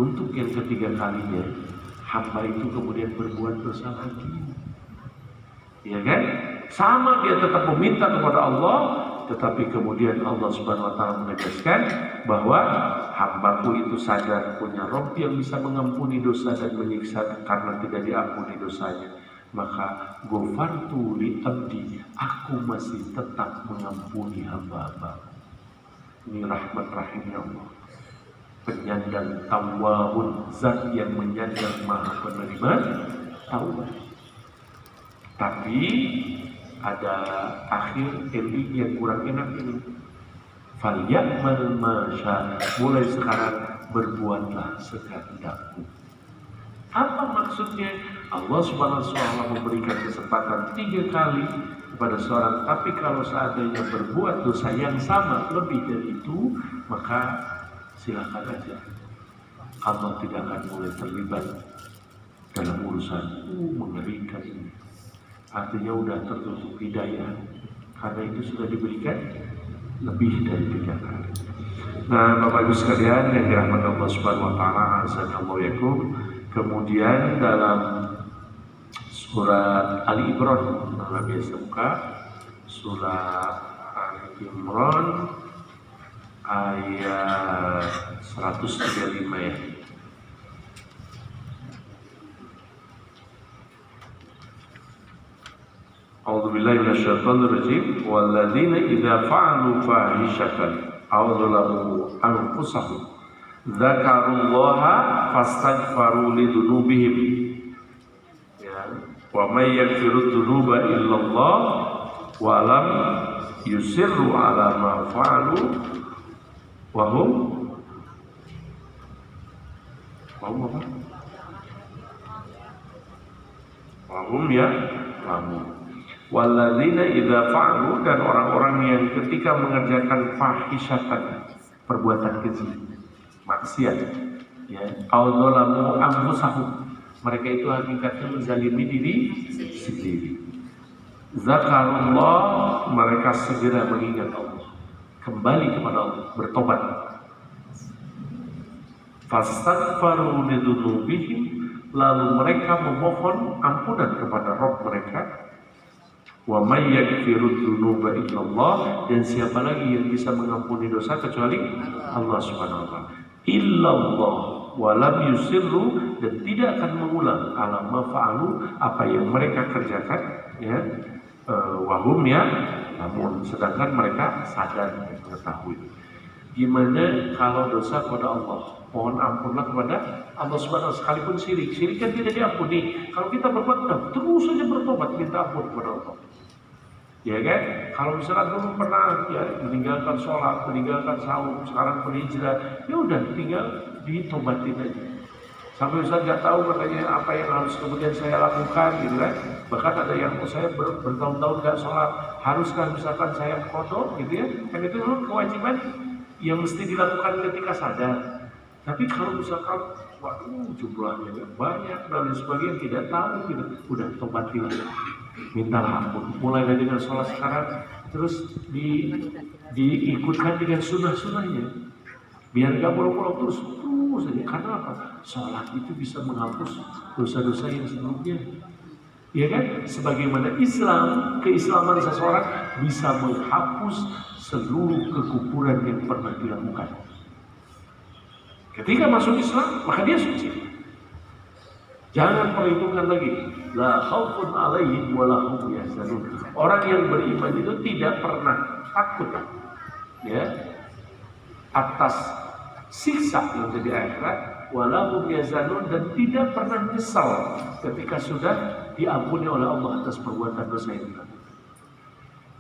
untuk yang ketiga kalinya, hamba itu kemudian berbuat dosa lagi. Ya kan? Sama dia tetap meminta kepada Allah, tetapi kemudian Allah Subhanahu wa taala menegaskan bahwa hambaku itu sadar punya Rabb yang bisa mengampuni dosa dan menyiksa karena tidak diampuni dosanya. Maka ghafartu li abdi, aku masih tetap mengampuni hamba-hamba. Ini rahmat rahimnya Allah. Penyandang tawwabun, zat yang menyandang maha penerima taubat. Tapi ada akhir ending yang kurang enak ini. Falyamal masya, mulai sekarang berbuatlah sekehendakmu. Apa maksudnya? Allah Subhanahu wa taala memberikan kesempatan 3 kali kepada seorang, tapi kalau seandainya berbuat dosa yang sama lebih dari itu, maka silakan aja. Allah tidak akan mulai terlibat dalam urusan mengerikan ini. Artinya udah tertutup hidayah, karena itu sudah diberikan lebih dari 3 kali. Nah, Bapak Ibu sekalian yang dirahmati Allah Subhanahu wa taala, azanallahu yakum. Kemudian dalam surat Ali Imran, nah biasa buka surat Ali Imran ayat 135 ya. A'udzubillahi minasyaitonir rajim. Walladzina idza fa'alu fahishatan aw dzalamu anfusahum dzakarullaha fastaghfaru lidzunubihim. Ya, wa may yaghfiru dzunuba illallah wa lam yusirru ala ma fa'alu wa hum apa? Wa hum ya lamun. Walladzina idza fa'alu, dan orang-orang yang ketika mengerjakan fahisyatan, perbuatan keji, maksiat, ya, audzalamu anfusahum, mereka itu hakikatnya menzalimi diri sendiri. Zakarullah, mereka segera mengingat Allah, kembali kepada Allah, bertobat. Fastaghfaru lidzunubihim, lalu mereka memohon ampunan kepada Rabb mereka. Wa may yaghfiru dzunuba illallah, dan siapa lagi yang bisa mengampuni dosa kecuali Allah Subhanahu wa taala. Illallah wa lam yusirru, dan tidak akan mengulang ala ma fa'alu, apa yang mereka kerjakan, ya, wa hum ya namun, sedangkan mereka sadar dan mengetahui. Gimana kalau dosa kepada Allah? Mohon ampunlah kepada Allah Subhanahu wa taala, sekalipun syirik kan tidak diampuni. Kalau kita berbuat terus saja bertobat minta ampun kepada Allah. Ya kan? Kalau misalkan dulu pernah ya meninggalkan sholat, meninggalkan sahur, sekarang berhijrah, ya udah tinggal ditobatin aja. Sampai Ustaz nggak tahu katanya apa yang harus kemudian saya lakukan gitu kan. Bahkan ada yang saya bertahun-tahun nggak sholat, haruskah misalkan saya kodok gitu ya? Kan itu memang kewajiban yang mesti dilakukan ketika sadar. Tapi kalau misalkan waduh jumlahnya banyak dan lain sebagainya tidak tahu gitu, udah tobatin, mintalah ampun. Mulai dari dengan sholat sekarang, terus diikutkan dengan sunnah-sunnahnya. Biar gak bolong-bolong terus aja. Karena apa? Sholat itu bisa menghapus dosa-dosa yang sebelumnya. Ya kan? Sebagaimana keislaman seseorang bisa menghapus seluruh kekufuran yang pernah dilakukan. Ketika masuk Islam, maka dia suci. Jangan perhitungkan lagi. La khaufun alaihim wa la hum yahzanun. Orang yang beriman itu tidak pernah takut, ya, atas siksa yang di akhirat, wa la hum yahzanun, dan tidak pernah nyesal ketika sudah diampuni oleh Allah atas perbuatan dosa yang dilakukan.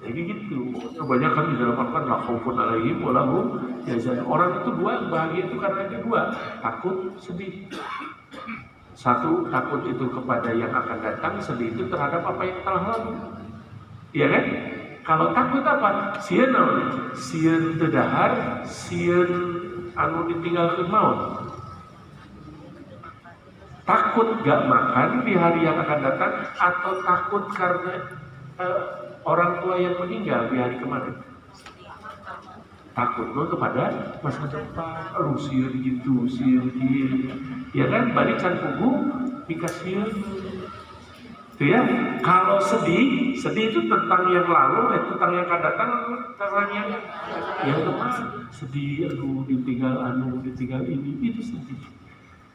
Jadi gitu. Banyak kan di dalam Al-Quran la khaufun alaihim wa la hum yahzanun. Orang itu dua, bahagia itu karena ada dua, takut, sedih. Satu, takut itu kepada yang akan datang, sedih itu terhadap apa yang telah lalu. Iya kan? Kalau takut apa? Sieun teu dahar, sieun anu ditinggalkeun maut. Takut gak makan di hari yang akan datang, atau takut karena orang tua yang meninggal di hari kemarin. Takut kepada masa depan, sieun gitu, sieun kieu. Ya kan, balik can pugu dikasih itu ya. Kalau sedih itu tentang yang lalu, tentang yang akan datang, tentang yang depan. Sedih, ditinggal ini, itu sedih.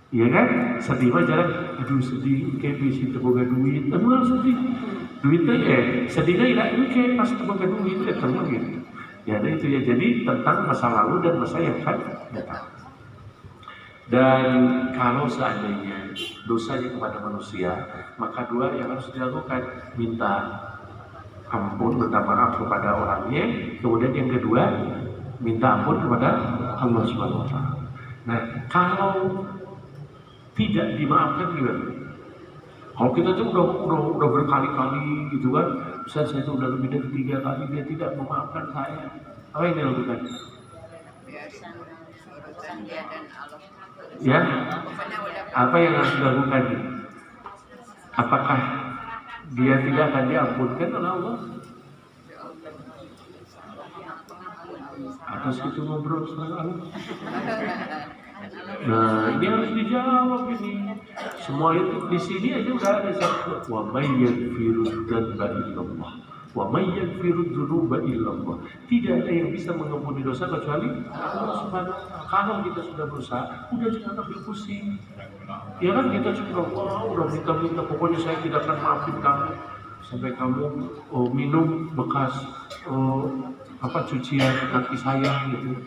Iya kan? Sedih mah jarang, sedih, kayak bisa terboga duit, emang sedih. Duitnya sedihnya tidak kayak pas terboga duit, terus gitu. Ya, itu ya. Jadi tentang masa lalu dan masa yang akan datang. Dan kalau seandainya dosanya kepada manusia, maka dua yang harus dilakukan: minta ampun, minta maaf kepada orangnya. Kemudian yang kedua, minta ampun kepada Allah Subhanahu wa Ta'ala. Nah, kalau tidak dimaafkan gimana? Kalau kita tuh udah berkali-kali gitu kan, misalnya saya tuh udah lebih dari 3 kali dia tidak memaafkan saya, apa yang dilakukan? Ya, apa yang harus dilakukan? Apakah dia tidak akan diampunkan oleh Allah? Atas itu ngobrol sama Allah. Nah, ini harus dijawab ini. Semua itu di sini aja udah ada satu. Wa may yaghfiru dzunba illallah. Wa may yaghfiru dzunuba illallah. Tidak ada yang bisa mengampuni dosa kecuali Allah Subhanahu wa Ta'ala. Kalau kita sudah berusaha, udah jangan ambil pusing. Ya kan, kita udah minta, pokoknya saya tidak akan maafin kamu sampai kamu minum bekas cucian kaki saya gitu,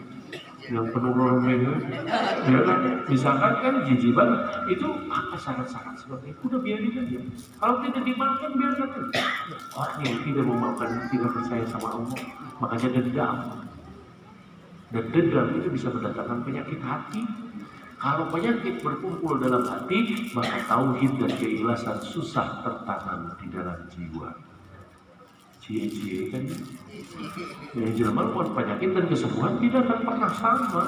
yang penuh romen, ya kan? Misalkan kan jijik banget, itu apa syarat-syarat seperti itu, udah biarin aja. Kalau tidak dimaafkan, biarkan aja. Orang yang tidak memaafkan, tidak percaya sama Allah, makanya dendam. Dan dendam itu bisa mendatangkan penyakit hati. Kalau penyakit berkumpul dalam hati, maka tauhid dan keikhlasan susah tertanam di dalam jiwa. Cie-cie kan, yang Jerman pun penyakit dan kesembuhan tidak akan pernah sama,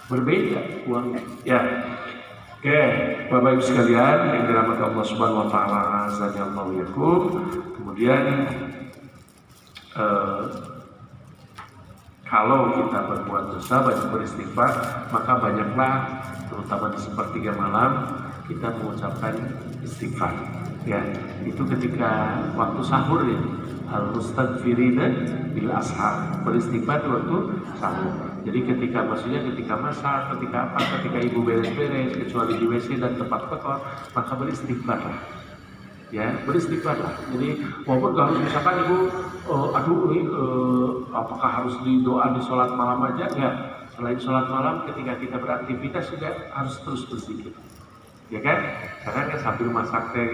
berbeda uangnya. Ya, oke, Bapak Ibu sekalian yang dirahmati Allah Subhanahu Wa Taala, azanallahu yakum. Kemudian kalau kita berbuat dosa, banyak beristighfar, maka banyaklah, terutama di sepertiga malam, kita mengucapkan istighfar. Ya, itu ketika waktu sahur ya. Al-mustaghfirina bil ashar, beristighfar waktu sahur. Jadi ketika masak, ketika ibu beres-beres, kecuali di WC dan tempat kotor, maka beristighfarlah. Ya, beristighfarlah. Jadi walaupun kalau misalkan ibu, apakah harus doa di sholat malam aja? Enggak. Selain sholat malam, ketika kita beraktivitas juga harus terus berzikir. Ya kan? Karena kan sambil masak teh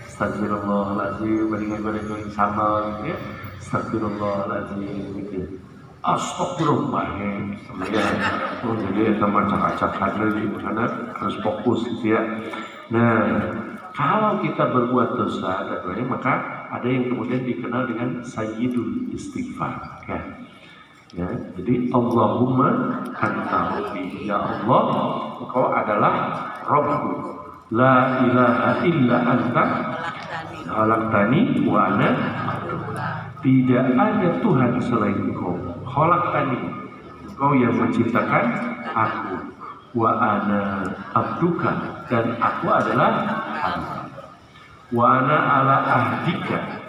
astagfirullahaladzim, banding-banding sama gitu ya. Astagfirullahaladzim gitu. Astagfirullahaladzim. Jadi kita macak-acak lagi karena harus fokus gitu ya. Nah, kalau kita berbuat dosa dan lain, maka ada yang kemudian dikenal dengan sayyidul istighfar. Ya, jadi Allahumma anta rabbi, ya Allah, engkau adalah Rabbku, la ilaha illa anta khalaqtani wa ana abduka. Tidak ada Tuhan selain engkau. Khalaqtani, Engkau yang menciptakan aku. Wa ana abduka, dan aku adalah hamba. Wa ana ala ahdika,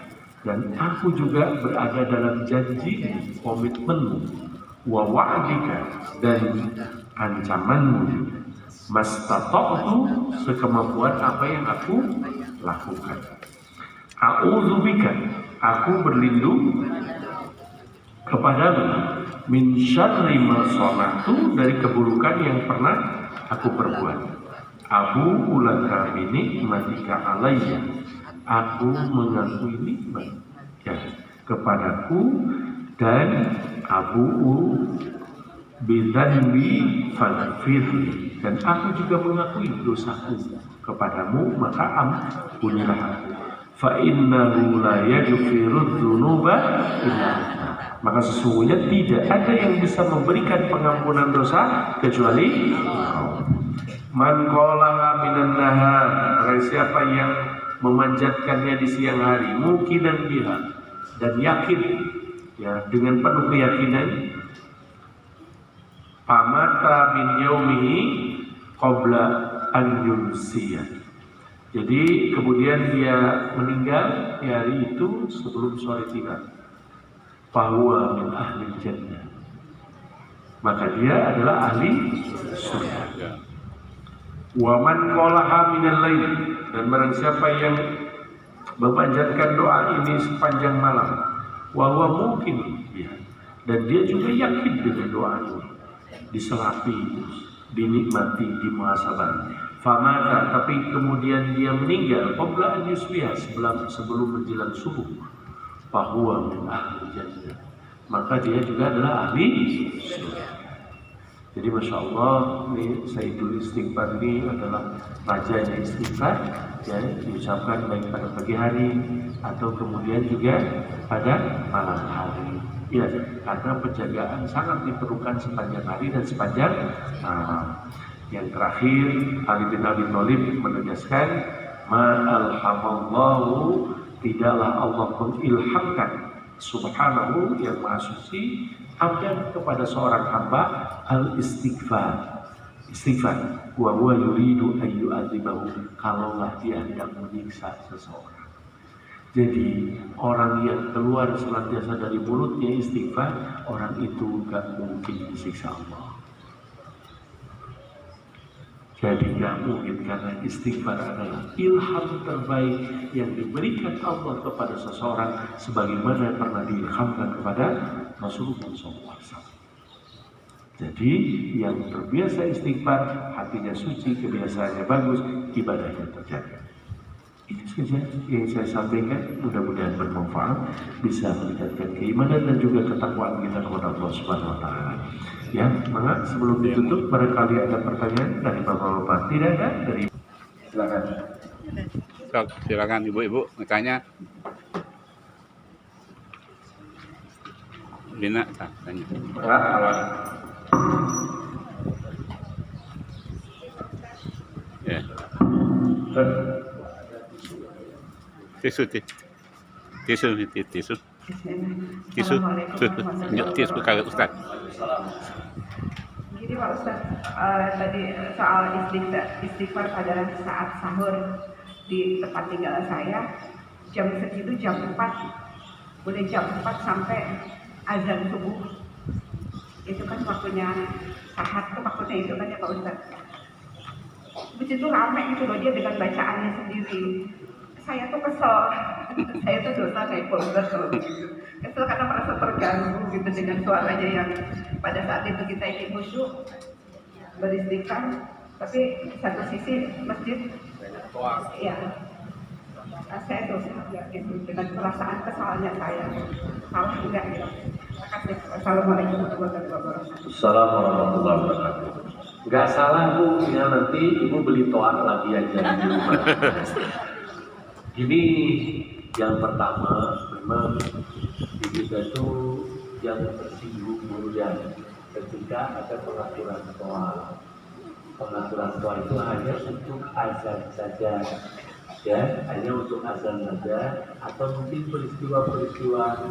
dan aku juga berada dalam janji komitmenmu. Wa wa'dika, dan ancamanmu. Mastata'tu, sekemampuan apa yang aku lakukan. A'udzubika, aku berlindung kepadamu, min syarri ma sana'tu, dari keburukan yang pernah aku perbuat. Abu ulaka bi nikmatika alayya, aku mengakui nikmat ya kepadaku, dan abu bidzanbi faghfirli, dan aku juga mengakui dosaku kepadamu, maka ampunilah aku. Fa innahu la yaghfiru dzunuba illa anta, maka sesungguhnya tidak ada yang bisa memberikan pengampunan dosa kecuali Engkau. Man qalaha minan nahar, barang siapa yang memanjatkannya di siang hari, mukinan biha, dan yakin ya dengan penuh keyakinan, pamata min yaumihi qabla an yumsiyah, jadi kemudian dia meninggal di hari itu sebelum sore tiba, fahuwa min ahli jannah, maka dia adalah ahli surga. Wa man qalaha minal lail, dan barang siapa yang memanjatkan doa ini sepanjang malam, wa huwa mungkin ya, dan dia juga yakin dengan doa ini, diselapi, dinikmati, dimuhasabah. Famata, tapi kemudian dia meninggal qabla an yusbiha, sebelum menjelang subuh, fahuwa min ahli jannah, maka dia juga adalah ahli surga. Jadi Masya Allah, ini Sayyidul Istighfar ini adalah rajanya istighfar, ya, diucapkan baik pada pagi hari atau kemudian juga pada malam hari. Ya, karena penjagaan sangat diperlukan sepanjang hari dan sepanjang malam. Yang terakhir, Ali bin Abi Thalib menegaskan, ma'alhamallahu, tidaklah Allah mengilhamkan subhanahu yang maha suci, abdan kepada seorang hamba al-istighfar, istighfar, wa huwa yuridu ayyu adzibahu, kalaulah dia hendak menyiksa seseorang. Jadi orang yang keluar senantiasa dari mulutnya istighfar, orang itu gak mungkin disiksa Allah. Jadi gak mungkin, karena istighfar adalah ilham terbaik yang diberikan Allah kepada seseorang, sebagaimana pernah diilhamkan kepada Rasulullah SAW. Jadi yang terbiasa istighfar, hatinya suci, kebiasaannya bagus, ibadahnya terjaga. Ini saja yang saya sampaikan, mudah-mudahan bermanfaat, bisa meningkatkan keimanan dan juga ketakwaan kita kepada Allah Subhanahu wa taala. Ya, maka sebelum ditutup, barangkali ada pertanyaan dari Bapak-bapak. Tidak ada? Dari silakan. Silakan ibu-ibu bertanya. Bina tanya. Ya. Tisu. Kalau Ustaz. Jadi Pak Ustaz, tadi soal istighfar pada saat sahur di tempat tinggal saya, jam segitu jam 4, udah jam 4 sampai azan subuh. Itu kan waktunya sahat, itu waktunya itu kan ya Pak Ustaz. Begitu ramai gitu loh dia dengan bacaannya sendiri. Saya tuh kesel, saya tuh dosa kayak Pak Ustaz kalau begitu. Kesel karena merasa terganggu gitu dengan suaranya yang pada saat itu kita ingin khusyuk beristighfar, tapi di satu sisi masjid ya saya dosa ya, gitu, dengan perasaan kesalnya saya salah enggak ya. Terima kasih. Assalamualaikum warahmatullahi wabarakatuh. Assalamualaikum warahmatullahi wabarakatuh. Gak salah Bu, ya nanti Ibu beli toa lagi aja di rumah. Ini yang pertama, memang di kita itu yang tersinggung kemudian ketika ada pengaturan toa. Pengaturan toa itu hanya untuk azan saja, ya, hanya untuk azan saja, atau mungkin peristiwa-peristiwa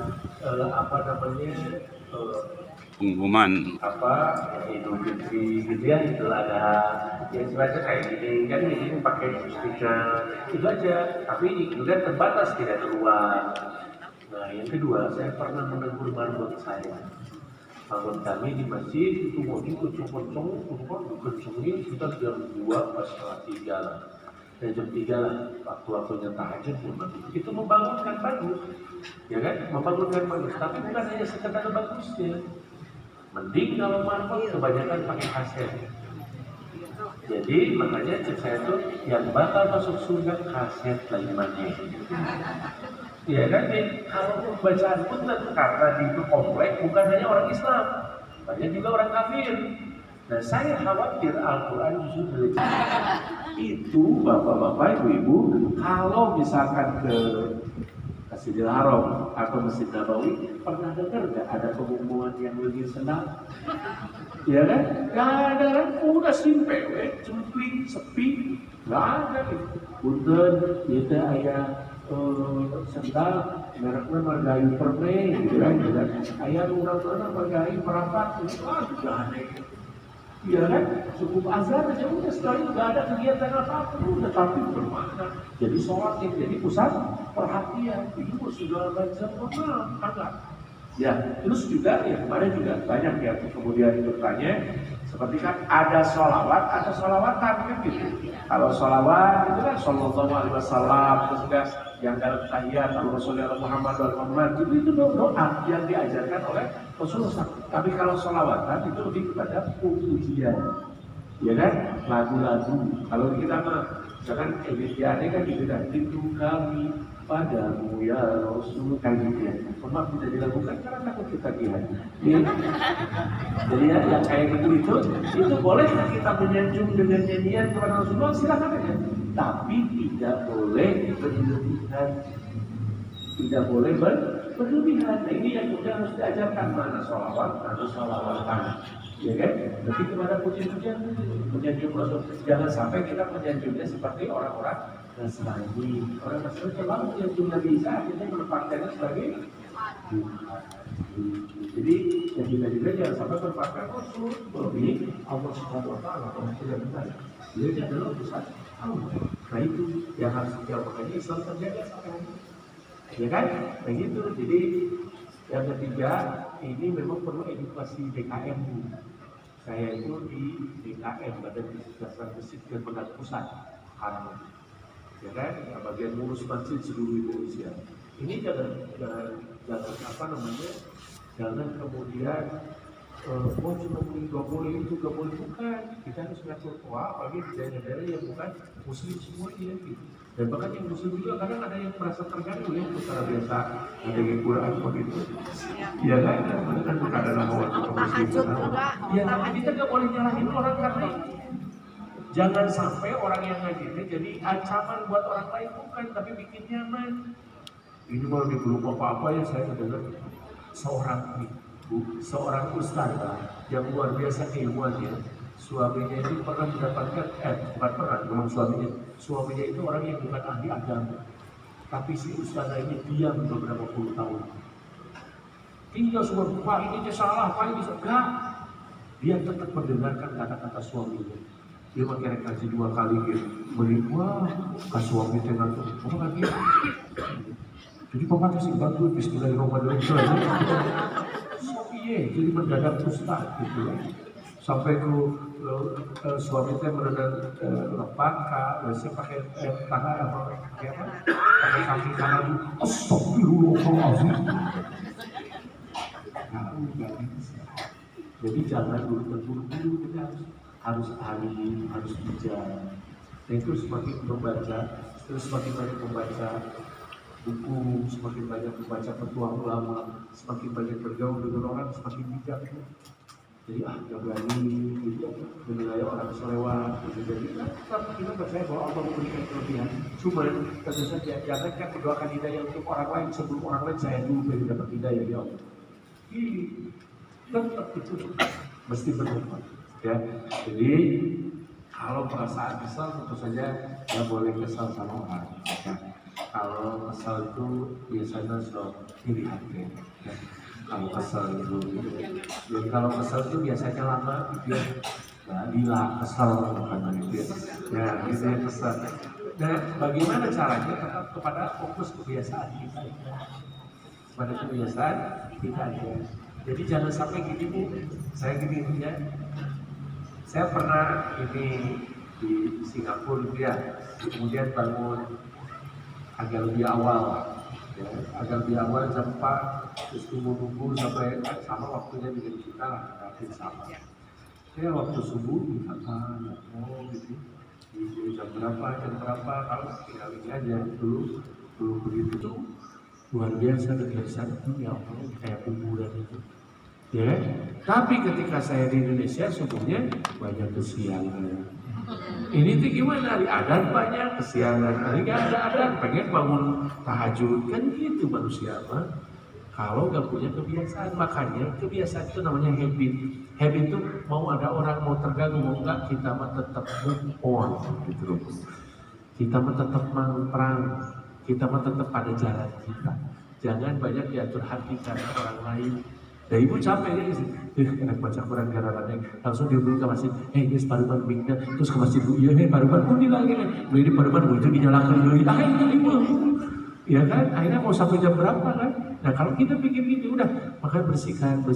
pengumuman apa Idul Fitri gitu ya, Idul Adha ya cuaca kayak gini kan, ini pakai stiker itu aja, tapi itu kan terbatas tidak keluar. Nah yang kedua, saya pernah menegur marbot saya, marbot kami di masjid itu mau kenceng kita jam 2 pas setengah 3 lah, dan jam 3 lah waktu-waktunya tahajud itu membangunkan bagus ya kan, membangunkan bagus, tapi bukan hanya sekedar bagusnya. Mending kalau marbot kebanyakan pakai kaset. Jadi makanya cek saya tuh yang bakal masuk surga kaset lagi mandi. Ya kan, kalau bacaan pun karena di itu komplek bukan hanya orang Islam, banyak juga orang kafir. Dan saya khawatir Al-Quran justru itu bapak-bapak, ibu-ibu, kalau misalkan ke Masjidil Haram atau Masjid Nabawi, pernah dengar nggak ada pengumuman yang lebih senang? Ya kan? Nggak ada kan? Udah simpe, cempling, sepi, nggak ada gitu. Punten, kita ayah sendal, mereknya Margahayu Perme, gitu kan? Ayah urang-urang Margahayu Perapat, juga aneh. Iya kan, cukup azan aja udah, setelah itu nggak ada kegiatan apapun, tetapi bermakna. Jadi sholat yang jadi pusat perhatian, itu sudah macam apa? Ya, terus juga ya kemarin juga banyak ya kemudian bertanya, seperti kan ada sholawatan kan gitu. Kalau sholawat itu kan sallallahu alaihi wasallam, terus juga yang dalam tahiyat Rasulullah Muhammad itu doa yang diajarkan oleh Rasulullah. Tapi kalau sholawatan itu lebih kepada pujian, ya kan, lagu-lagu. Kalau kita mah misalkan editiannya kan gitu kan, itu kami padamu ya Rasul, kayak gitu ya. Memang tidak dilakukan karena takut ketagihan. Jadi ya, yang kayak gitu itu boleh kita menyanjung dengan nyanyian kepada Rasulullah, silakan aja. Tapi tidak boleh berlebihan. Tidak boleh berlebihan. Nah, ini yang juga harus diajarkan, mana sholawat, mana sholawatan. Ya kan? Tapi kepada puji-pujian, menyanjung Rasul. Jangan sampai kita menyanjungnya seperti orang-orang Nasrani. Orang Nasrani selalu menyanjung Nabi Isa, kita menempatkannya sebagai Tuhan. Jadi yang kita juga jangan sampai menempatkan Rasul lebih Allah Subhanahu Wa Taala. Kalau tidak benar, dia adalah utusan Allah. Nah itu yang harus kita makanya Islam terjaga sampai hari ini. Ya kan? Begitu. Jadi yang ketiga, ini memang perlu edukasi DKM. Saya itu di DKM, Badan Kesejahteraan Masjid dan Pengurus Pusat Haram. Ya kan? Bagian ngurus masjid seluruh Indonesia. Ini jangan apa namanya? Jangan kemudian cuma nggak boleh itu, nggak boleh, bukan. Kita harus ngatur apalagi di daerah-daerah yang bukan muslim semuanya gitu. Dan bahkan yang muslim juga kadang ada yang merasa terganggu ya, secara biasa ada yang Quran begitu. Iya kan? Kan bukan ada nama waktu muslim. Ya, tapi kita nggak boleh nyalahin orang karena itu. Jangan sampai orang yang ngaji jadi ancaman buat orang lain, bukan, tapi bikin nyaman. Ini mau belum apa-apa ya, saya dengar seorang ustaz yang luar biasa keilmuannya. Suaminya itu pernah mendapatkan, bukan pernah, memang suaminya itu orang yang bukan ahli agama, tapi si ustaz ini diam beberapa puluh tahun. Dia semua, Pak ini salah, Pak ini enggak. Dia tetap mendengarkan kata-kata suaminya. Dia pakai kaji 2 kali gitu, wah, ke suami dengan tuh, apa lagi? Jadi papa kasih bantu Bismillahirrahmanirrahim. Jadi mendadak ustaz gitu ya. Sampai ke suami saya mendadak lepas biasanya pakai tangan pakai kaki kanan. Astagfirullahaladzim. Jadi jangan buru-buru, kita harus ahli, harus bijak. Dan itu semakin membaca, semakin banyak membaca buku, semakin banyak membaca petuah ulama, semakin banyak bergaul dengan orang, semakin bijak. Jadi nggak berani gitu, menilai orang selewat. Jadi kita percaya bahwa Allah memberikan kelebihan. Cuma tentu saja jangan kan mendoakan hidayah untuk orang lain sebelum orang lain saya dulu baru dapat hidayah ya Allah. Ini tetap itu mesti berubah. Ya, jadi kalau perasaan kesal tentu saja nggak boleh kesal sama orang. Ya. Kalau kesal itu biasanya sudah pilihan ya. kalau kesel gitu. Dan kalau kesel itu biasanya lama gitu ya. Nah, lila kesel karena gitu ya. Ya, gitu ya kesel. Nah, bagaimana caranya tetap kepada fokus kebiasaan kita ya. Pada kebiasaan kita aja. Jadi jangan sampai gini Bu, saya gini ya. Saya pernah ini di Singapura gitu ya, kemudian bangun agak lebih awal, ya, agak lebih awal jam 4, terus tunggu sampai sama waktunya dengan kita lah, hampir sama. Ya waktu subuh misalkan, gitu, di jam berapa, kalau tinggal ini aja dulu begitu tuh luar biasa kebiasaan ya Allah kayak kuburan itu. Ya, tapi ketika saya di Indonesia subuhnya banyak kesiangan. Ini tuh gimana? Hari adan banyak kesiangan, hari nggak ada adan pengen bangun tahajud kan gitu manusia mah. Kalau nggak punya kebiasaan, makanya kebiasaan itu namanya habit. Habit itu mau ada orang mau terganggu mau nggak kita mah tetap move on gitu. Kita mah tetap perang, kita mah tetap pada jalan kita. Jangan banyak diatur hati karena orang lain. Ya ibu capek ya, enak baca Quran gara-gara langsung dihubungi ke masjid, guys paruman bingnya, terus ke masjid dulu, paruman pun dilangin, ini paruman itu dinyalakan dulu, itu ibu, ya kan, akhirnya mau sampai jam berapa kan? Nah kalau kita pikir gitu udah, makanya bersihkan,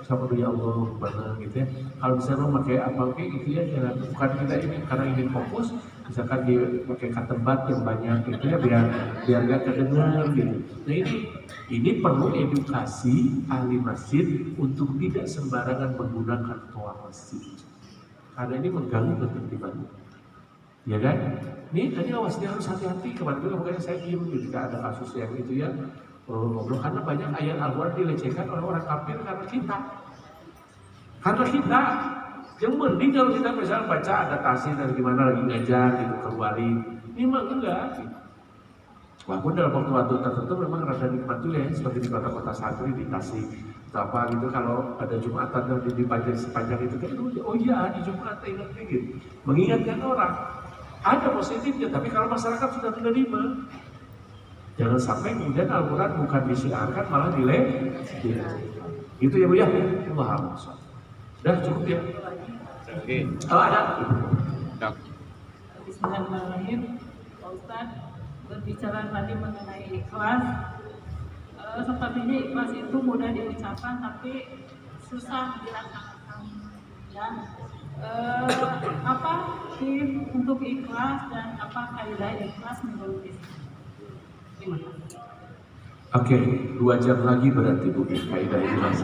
sama ya Allah, mana gitu ya. Kalau misalnya mau pakai apa kayak gitu ya, bukan kita ini karena ingin fokus, misalkan dia pakai katembat yang banyak gitu ya, biar gak kedengar gitu. Nah ini perlu edukasi ahli masjid untuk tidak sembarangan menggunakan toa masjid, karena ini mengganggu ketertiban. Ya kan? Nih tadi awasnya harus hati-hati. Kemarin juga makanya saya diem ketika ada kasus yang itu ya ngobrol karena banyak ayat Al-Quran dilecehkan oleh orang kafir karena kita. Yang mending kalau kita misalnya baca adaptasi dari gimana lagi ngajar gitu kembali, ini mah enggak. Walaupun dalam waktu-waktu tertentu memang rada nikmat juga ya, seperti di kota-kota Santri di Tasik atau apa gitu, kalau ada Jumatan dan di panjang sepanjang itu kan oh iya di Jumat ingat gitu, mengingatkan orang. Ada positifnya, tapi kalau masyarakat sudah menerima, jangan sampai kemudian Al-Quran bukan disiarkan malah gitu ya Bu ya. Alhamdulillah. Udah cukup ya. Oke. Kalau ada. Bismillahirrahmanirrahim. Pak Ustadz berbicara tadi mengenai ikhlas. Sepertinya ikhlas itu mudah diucapkan tapi susah dilaksanakan. Dan apa sih untuk ikhlas dan apa kaidah ikhlas menurut Islam? Oke, 2 jam lagi berarti Bu kaidah ikhlas.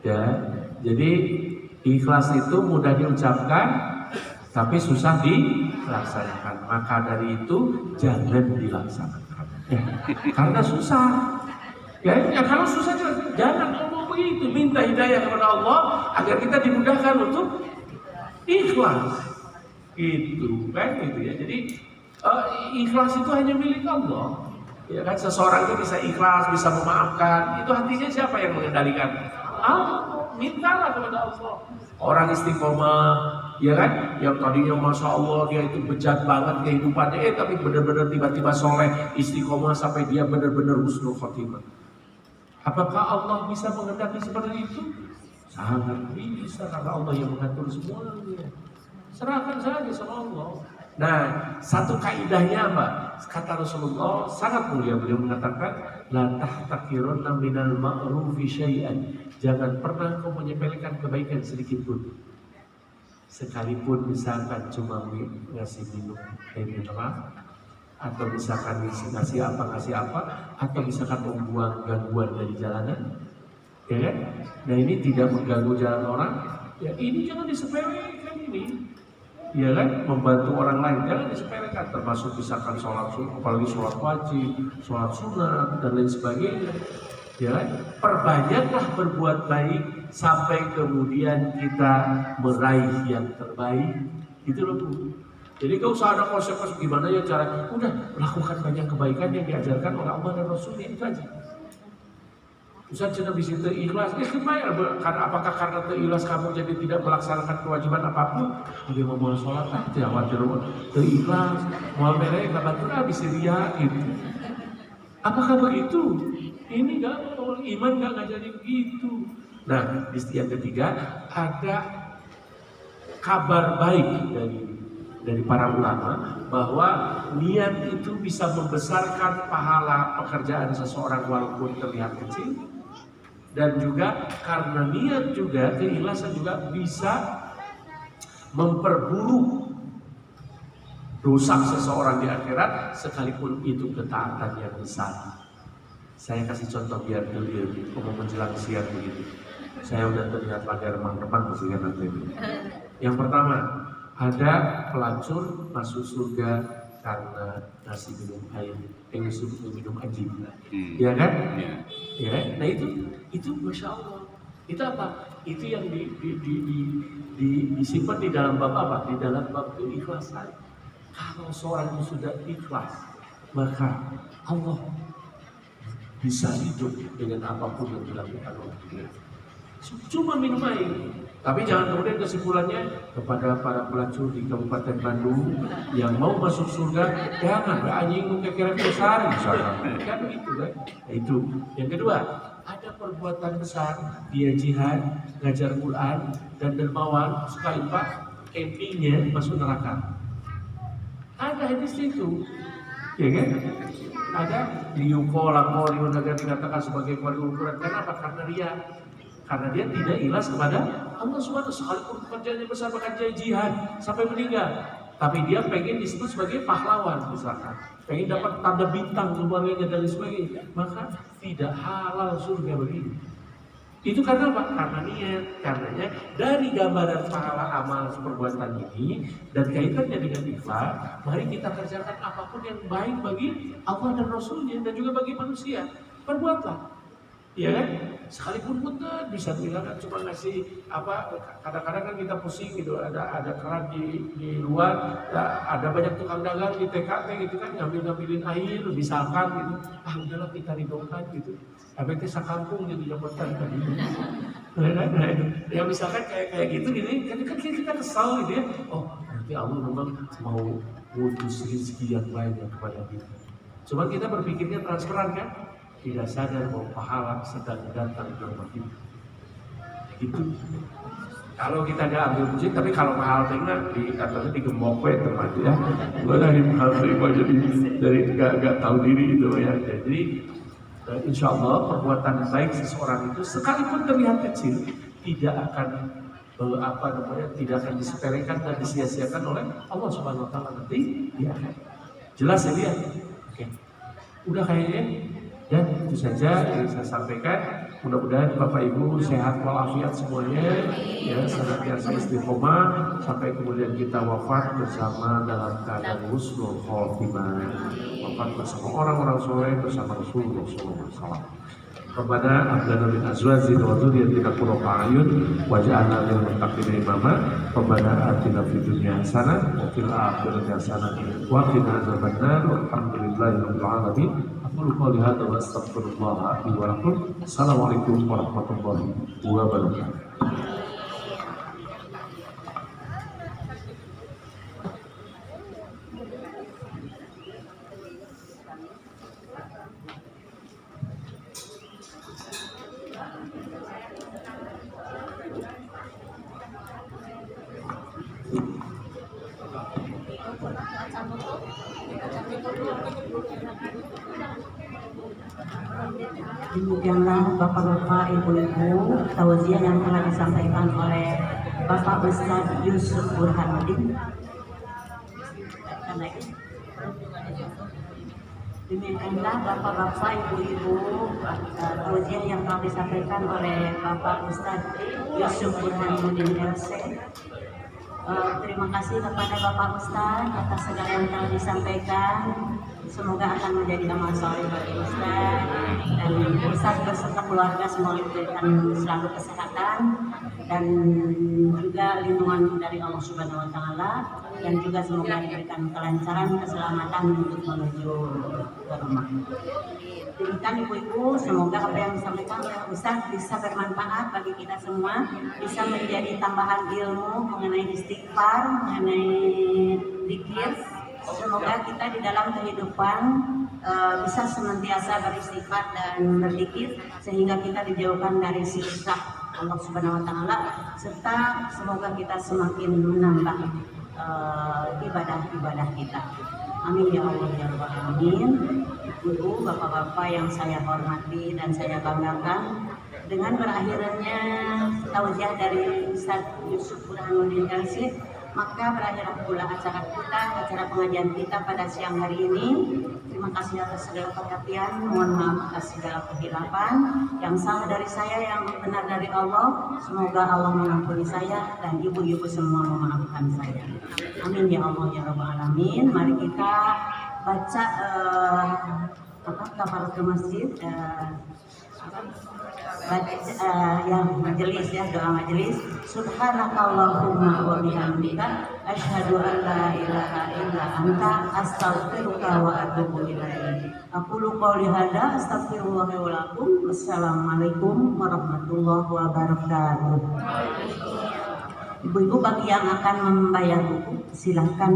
Ya, jadi ikhlas itu mudah diucapkan tapi susah dilaksanakan. Maka dari itu jangan dilaksanakan. Ya, karena susah. Ya kalau susah jangan ngomong begitu. Minta hidayah kepada Allah agar kita dimudahkan untuk ikhlas. Itu kan gitu ya. Jadi ikhlas itu hanya milik Allah. Ya kan seseorang itu bisa ikhlas, bisa memaafkan. Itu hatinya siapa yang mengendalikan? Allah. Mintalah kepada Allah. Orang istiqomah, ya kan? Yang tadinya masya Allah dia itu bejat banget kehidupannya, tapi benar-benar tiba-tiba soleh, istiqomah sampai dia benar-benar husnul khotimah. Apakah Allah bisa mengendaki seperti itu? Sangat bisa, karena Allah yang mengatur semuanya. Serahkan saja sama Allah. Nah, satu kaidahnya apa? Kata Rasulullah sangat mulia, beliau mengatakan, la tahtakirunna minal ma'rufi syai'an. Jangan pernah kau menyepelekan kebaikan sedikit pun. Sekalipun misalkan cuma ngasih minum air mineral, atau misalkan ngasih apa, atau misalkan membuang gangguan dari jalanan, ya kan? Nah ini tidak mengganggu jalan orang, ya ini jangan disepelekan ini, ya kan? Membantu orang lain jangan disepelekan, termasuk misalkan sholat sunnah, apalagi sholat wajib, sholat sunat dan lain sebagainya, ya kan? Perbanyaklah berbuat baik sampai kemudian kita meraih yang terbaik, itu loh Bu. Jadi gak usah ada konsep-konsep gimana ya cara, udah lakukan banyak kebaikan yang diajarkan oleh Allah dan Rasulnya, itu aja. Ustaz cina bisa ikhlas, karena apakah karena ikhlas kamu jadi tidak melaksanakan kewajiban apapun? Dia mau sholat, tidak khawatir, ikhlas, mau mereka batur bisa dia gitu. Apakah begitu? Ini nggak, iman nggak ngajarin begitu. Nah, yang ketiga ada kabar baik dari para ulama bahwa niat itu bisa membesarkan pahala pekerjaan seseorang walaupun terlihat kecil, dan juga karena niat juga keikhlasan juga bisa memperburuk dosa seseorang di akhirat sekalipun itu ketaatan yang besar. Saya kasih contoh biar clear, mau menjelang siang begitu. Saya udah terlihat lagi remang-remang kesini nanti. Yang pertama, ada pelacur masuk surga karena ngasih minum air, minum anjing, ya kan? Ya, nah itu masya Allah. Itu apa? Itu yang disimpan di dalam bab apa? Di dalam bab keikhlasan. Kalau seorang itu sudah ikhlas, maka Allah bisa hidup dengan apapun yang dilakukan oleh dia. Cuma minum air. Tapi jangan kemudian kesimpulannya kepada para pelacur di Kabupaten Bandung yang mau masuk surga, jangan anjing kekira besar misalkan. Kan begitu kan? Nah, itu. Yang kedua, ada perbuatan besar, dia jihad, ngajar Quran dan dermawan, suka infak, endingnya masuk neraka. Ada hadis itu, ya kan? Ada liukola kori yang dikatakan sebagai kori ukuran. Kenapa? Karena dia tidak ikhlas kepada Allah SWT. Sekalipun pekerjaannya besar, bahkan dia jihad sampai meninggal, tapi dia pengen disebut sebagai pahlawan misalkan, pengen dapat tanda bintang keluarganya dan sebagainya, maka tidak halal surga begini. Itu karena apa? Karena niat. Karenanya dari gambaran pahala amal perbuatan ini dan kaitannya dengan ikhlas, mari kita kerjakan apapun yang baik bagi Allah dan Rasulnya dan juga bagi manusia. Perbuatlah, ya kan? Sekalipun punten bisa bilang kan cuma ngasih apa? Kadang-kadang kan kita pusing gitu, ada keran di luar, ada banyak tukang dagang di TKT gitu kan, ngambilin air misalkan gitu. Ah udahlah kita ridhokan gitu. Tapi kita sakampung jadi jabatan kan gitu. Ya misalkan kayak gitu kan kita kesal gitu ya. Oh nanti Allah memang mau ngutus rezeki yang banyak kepada kita. Cuma kita berpikirnya transparan kan, tidak sadar bahwa pahala sedang datang ke rumah kita. Itu kalau kita nggak ambil masjid, tapi kalau mahal tinggal di gembok teman ya. Gue dari mahal terima jadi dari nggak tahu diri itu ya. Jadi insya Allah perbuatan baik seseorang itu sekalipun terlihat kecil tidak akan tidak akan disepelekan dan disia-siakan oleh Allah Subhanahu Wa Taala nanti. Ya, jelas ya lihat. Oke, udah kayaknya. Dan itu saja yang saya sampaikan. Mudah-mudahan Bapak Ibu sehat walafiat semuanya, ya senantiasa istiqomah sampai kemudian kita wafat bersama dalam keadaan husnul khotimah, wafat bersama orang-orang soleh bersama Rasulullah SAW. Rabbana ablana min azwajina wa dzurriyyatina qurrata a'yun waj'alna lil muttaqina imama. Rabbana atina fid dunya hasanah wa fil akhirati hasanah wa qina adzabannar. Walhamdulillahi rabbil alamin. Aku qouli hadza wa astaghfirullah li wa lakum. Assalamualaikum warahmatullahi wabarakatuh. Demikianlah Bapak-Bapak, Ibu-Ibu, tausiah yang telah disampaikan oleh Bapak Ustadz Yusuf Burhanuddin. Demikianlah Bapak-Bapak, Ibu-Ibu, tausiah yang telah disampaikan oleh Bapak Ustadz Yusuf Burhanuddin LC. Terima kasih kepada Bapak Ustadz atas segala yang telah disampaikan. Semoga akan menjadi amal soleh bagi Ustadz, dan Ustadz beserta keluarga semoga diberikan selalu kesehatan dan juga lindungan dari Allah Subhanahu Wa Taala, dan juga semoga diberikan kelancaran keselamatan untuk menuju ke rumah. Demikian Ibu-Ibu, semoga apa yang disampaikan oleh Ustadz bisa bermanfaat bagi kita semua, bisa menjadi tambahan ilmu mengenai istighfar, mengenai zikir, Semoga kita di dalam kehidupan bisa senantiasa beristighfar dan berzikir sehingga kita dijauhkan dari siksa Allah Subhanahu wa taala, serta semoga kita semakin menambah ibadah-ibadah kita. Amin ya Allah ya Rabbal alamin. Ibu, bapak-bapak yang saya hormati dan saya banggakan, dengan berakhirnya tausiah dari Ustaz Yusuf Burhanuddin Elsit, maka berakhir pula acara kita, acara pengajian kita pada siang hari ini. Terima kasih atas segala perhatian, mohon maaf atas segala kehilapan. Yang salah dari saya, yang benar dari Allah. Semoga Allah mengampuni saya dan ibu-ibu semua memaafkan saya. Amin ya Allah ya Rabbal alamin. Mari kita baca kafaratul masjid, yang majelis ya, doa majelis. Subhanakallahumma wa bihamdika asyhadu an la ilaha illa anta astaghfiruka wa atubu ilaik. Aqulu qouli hadza astaghfirullah wa lakum. Wassalamualaikum warahmatullahi wabarakatuh. Ibu-ibu bagi yang akan membayar buku silahkan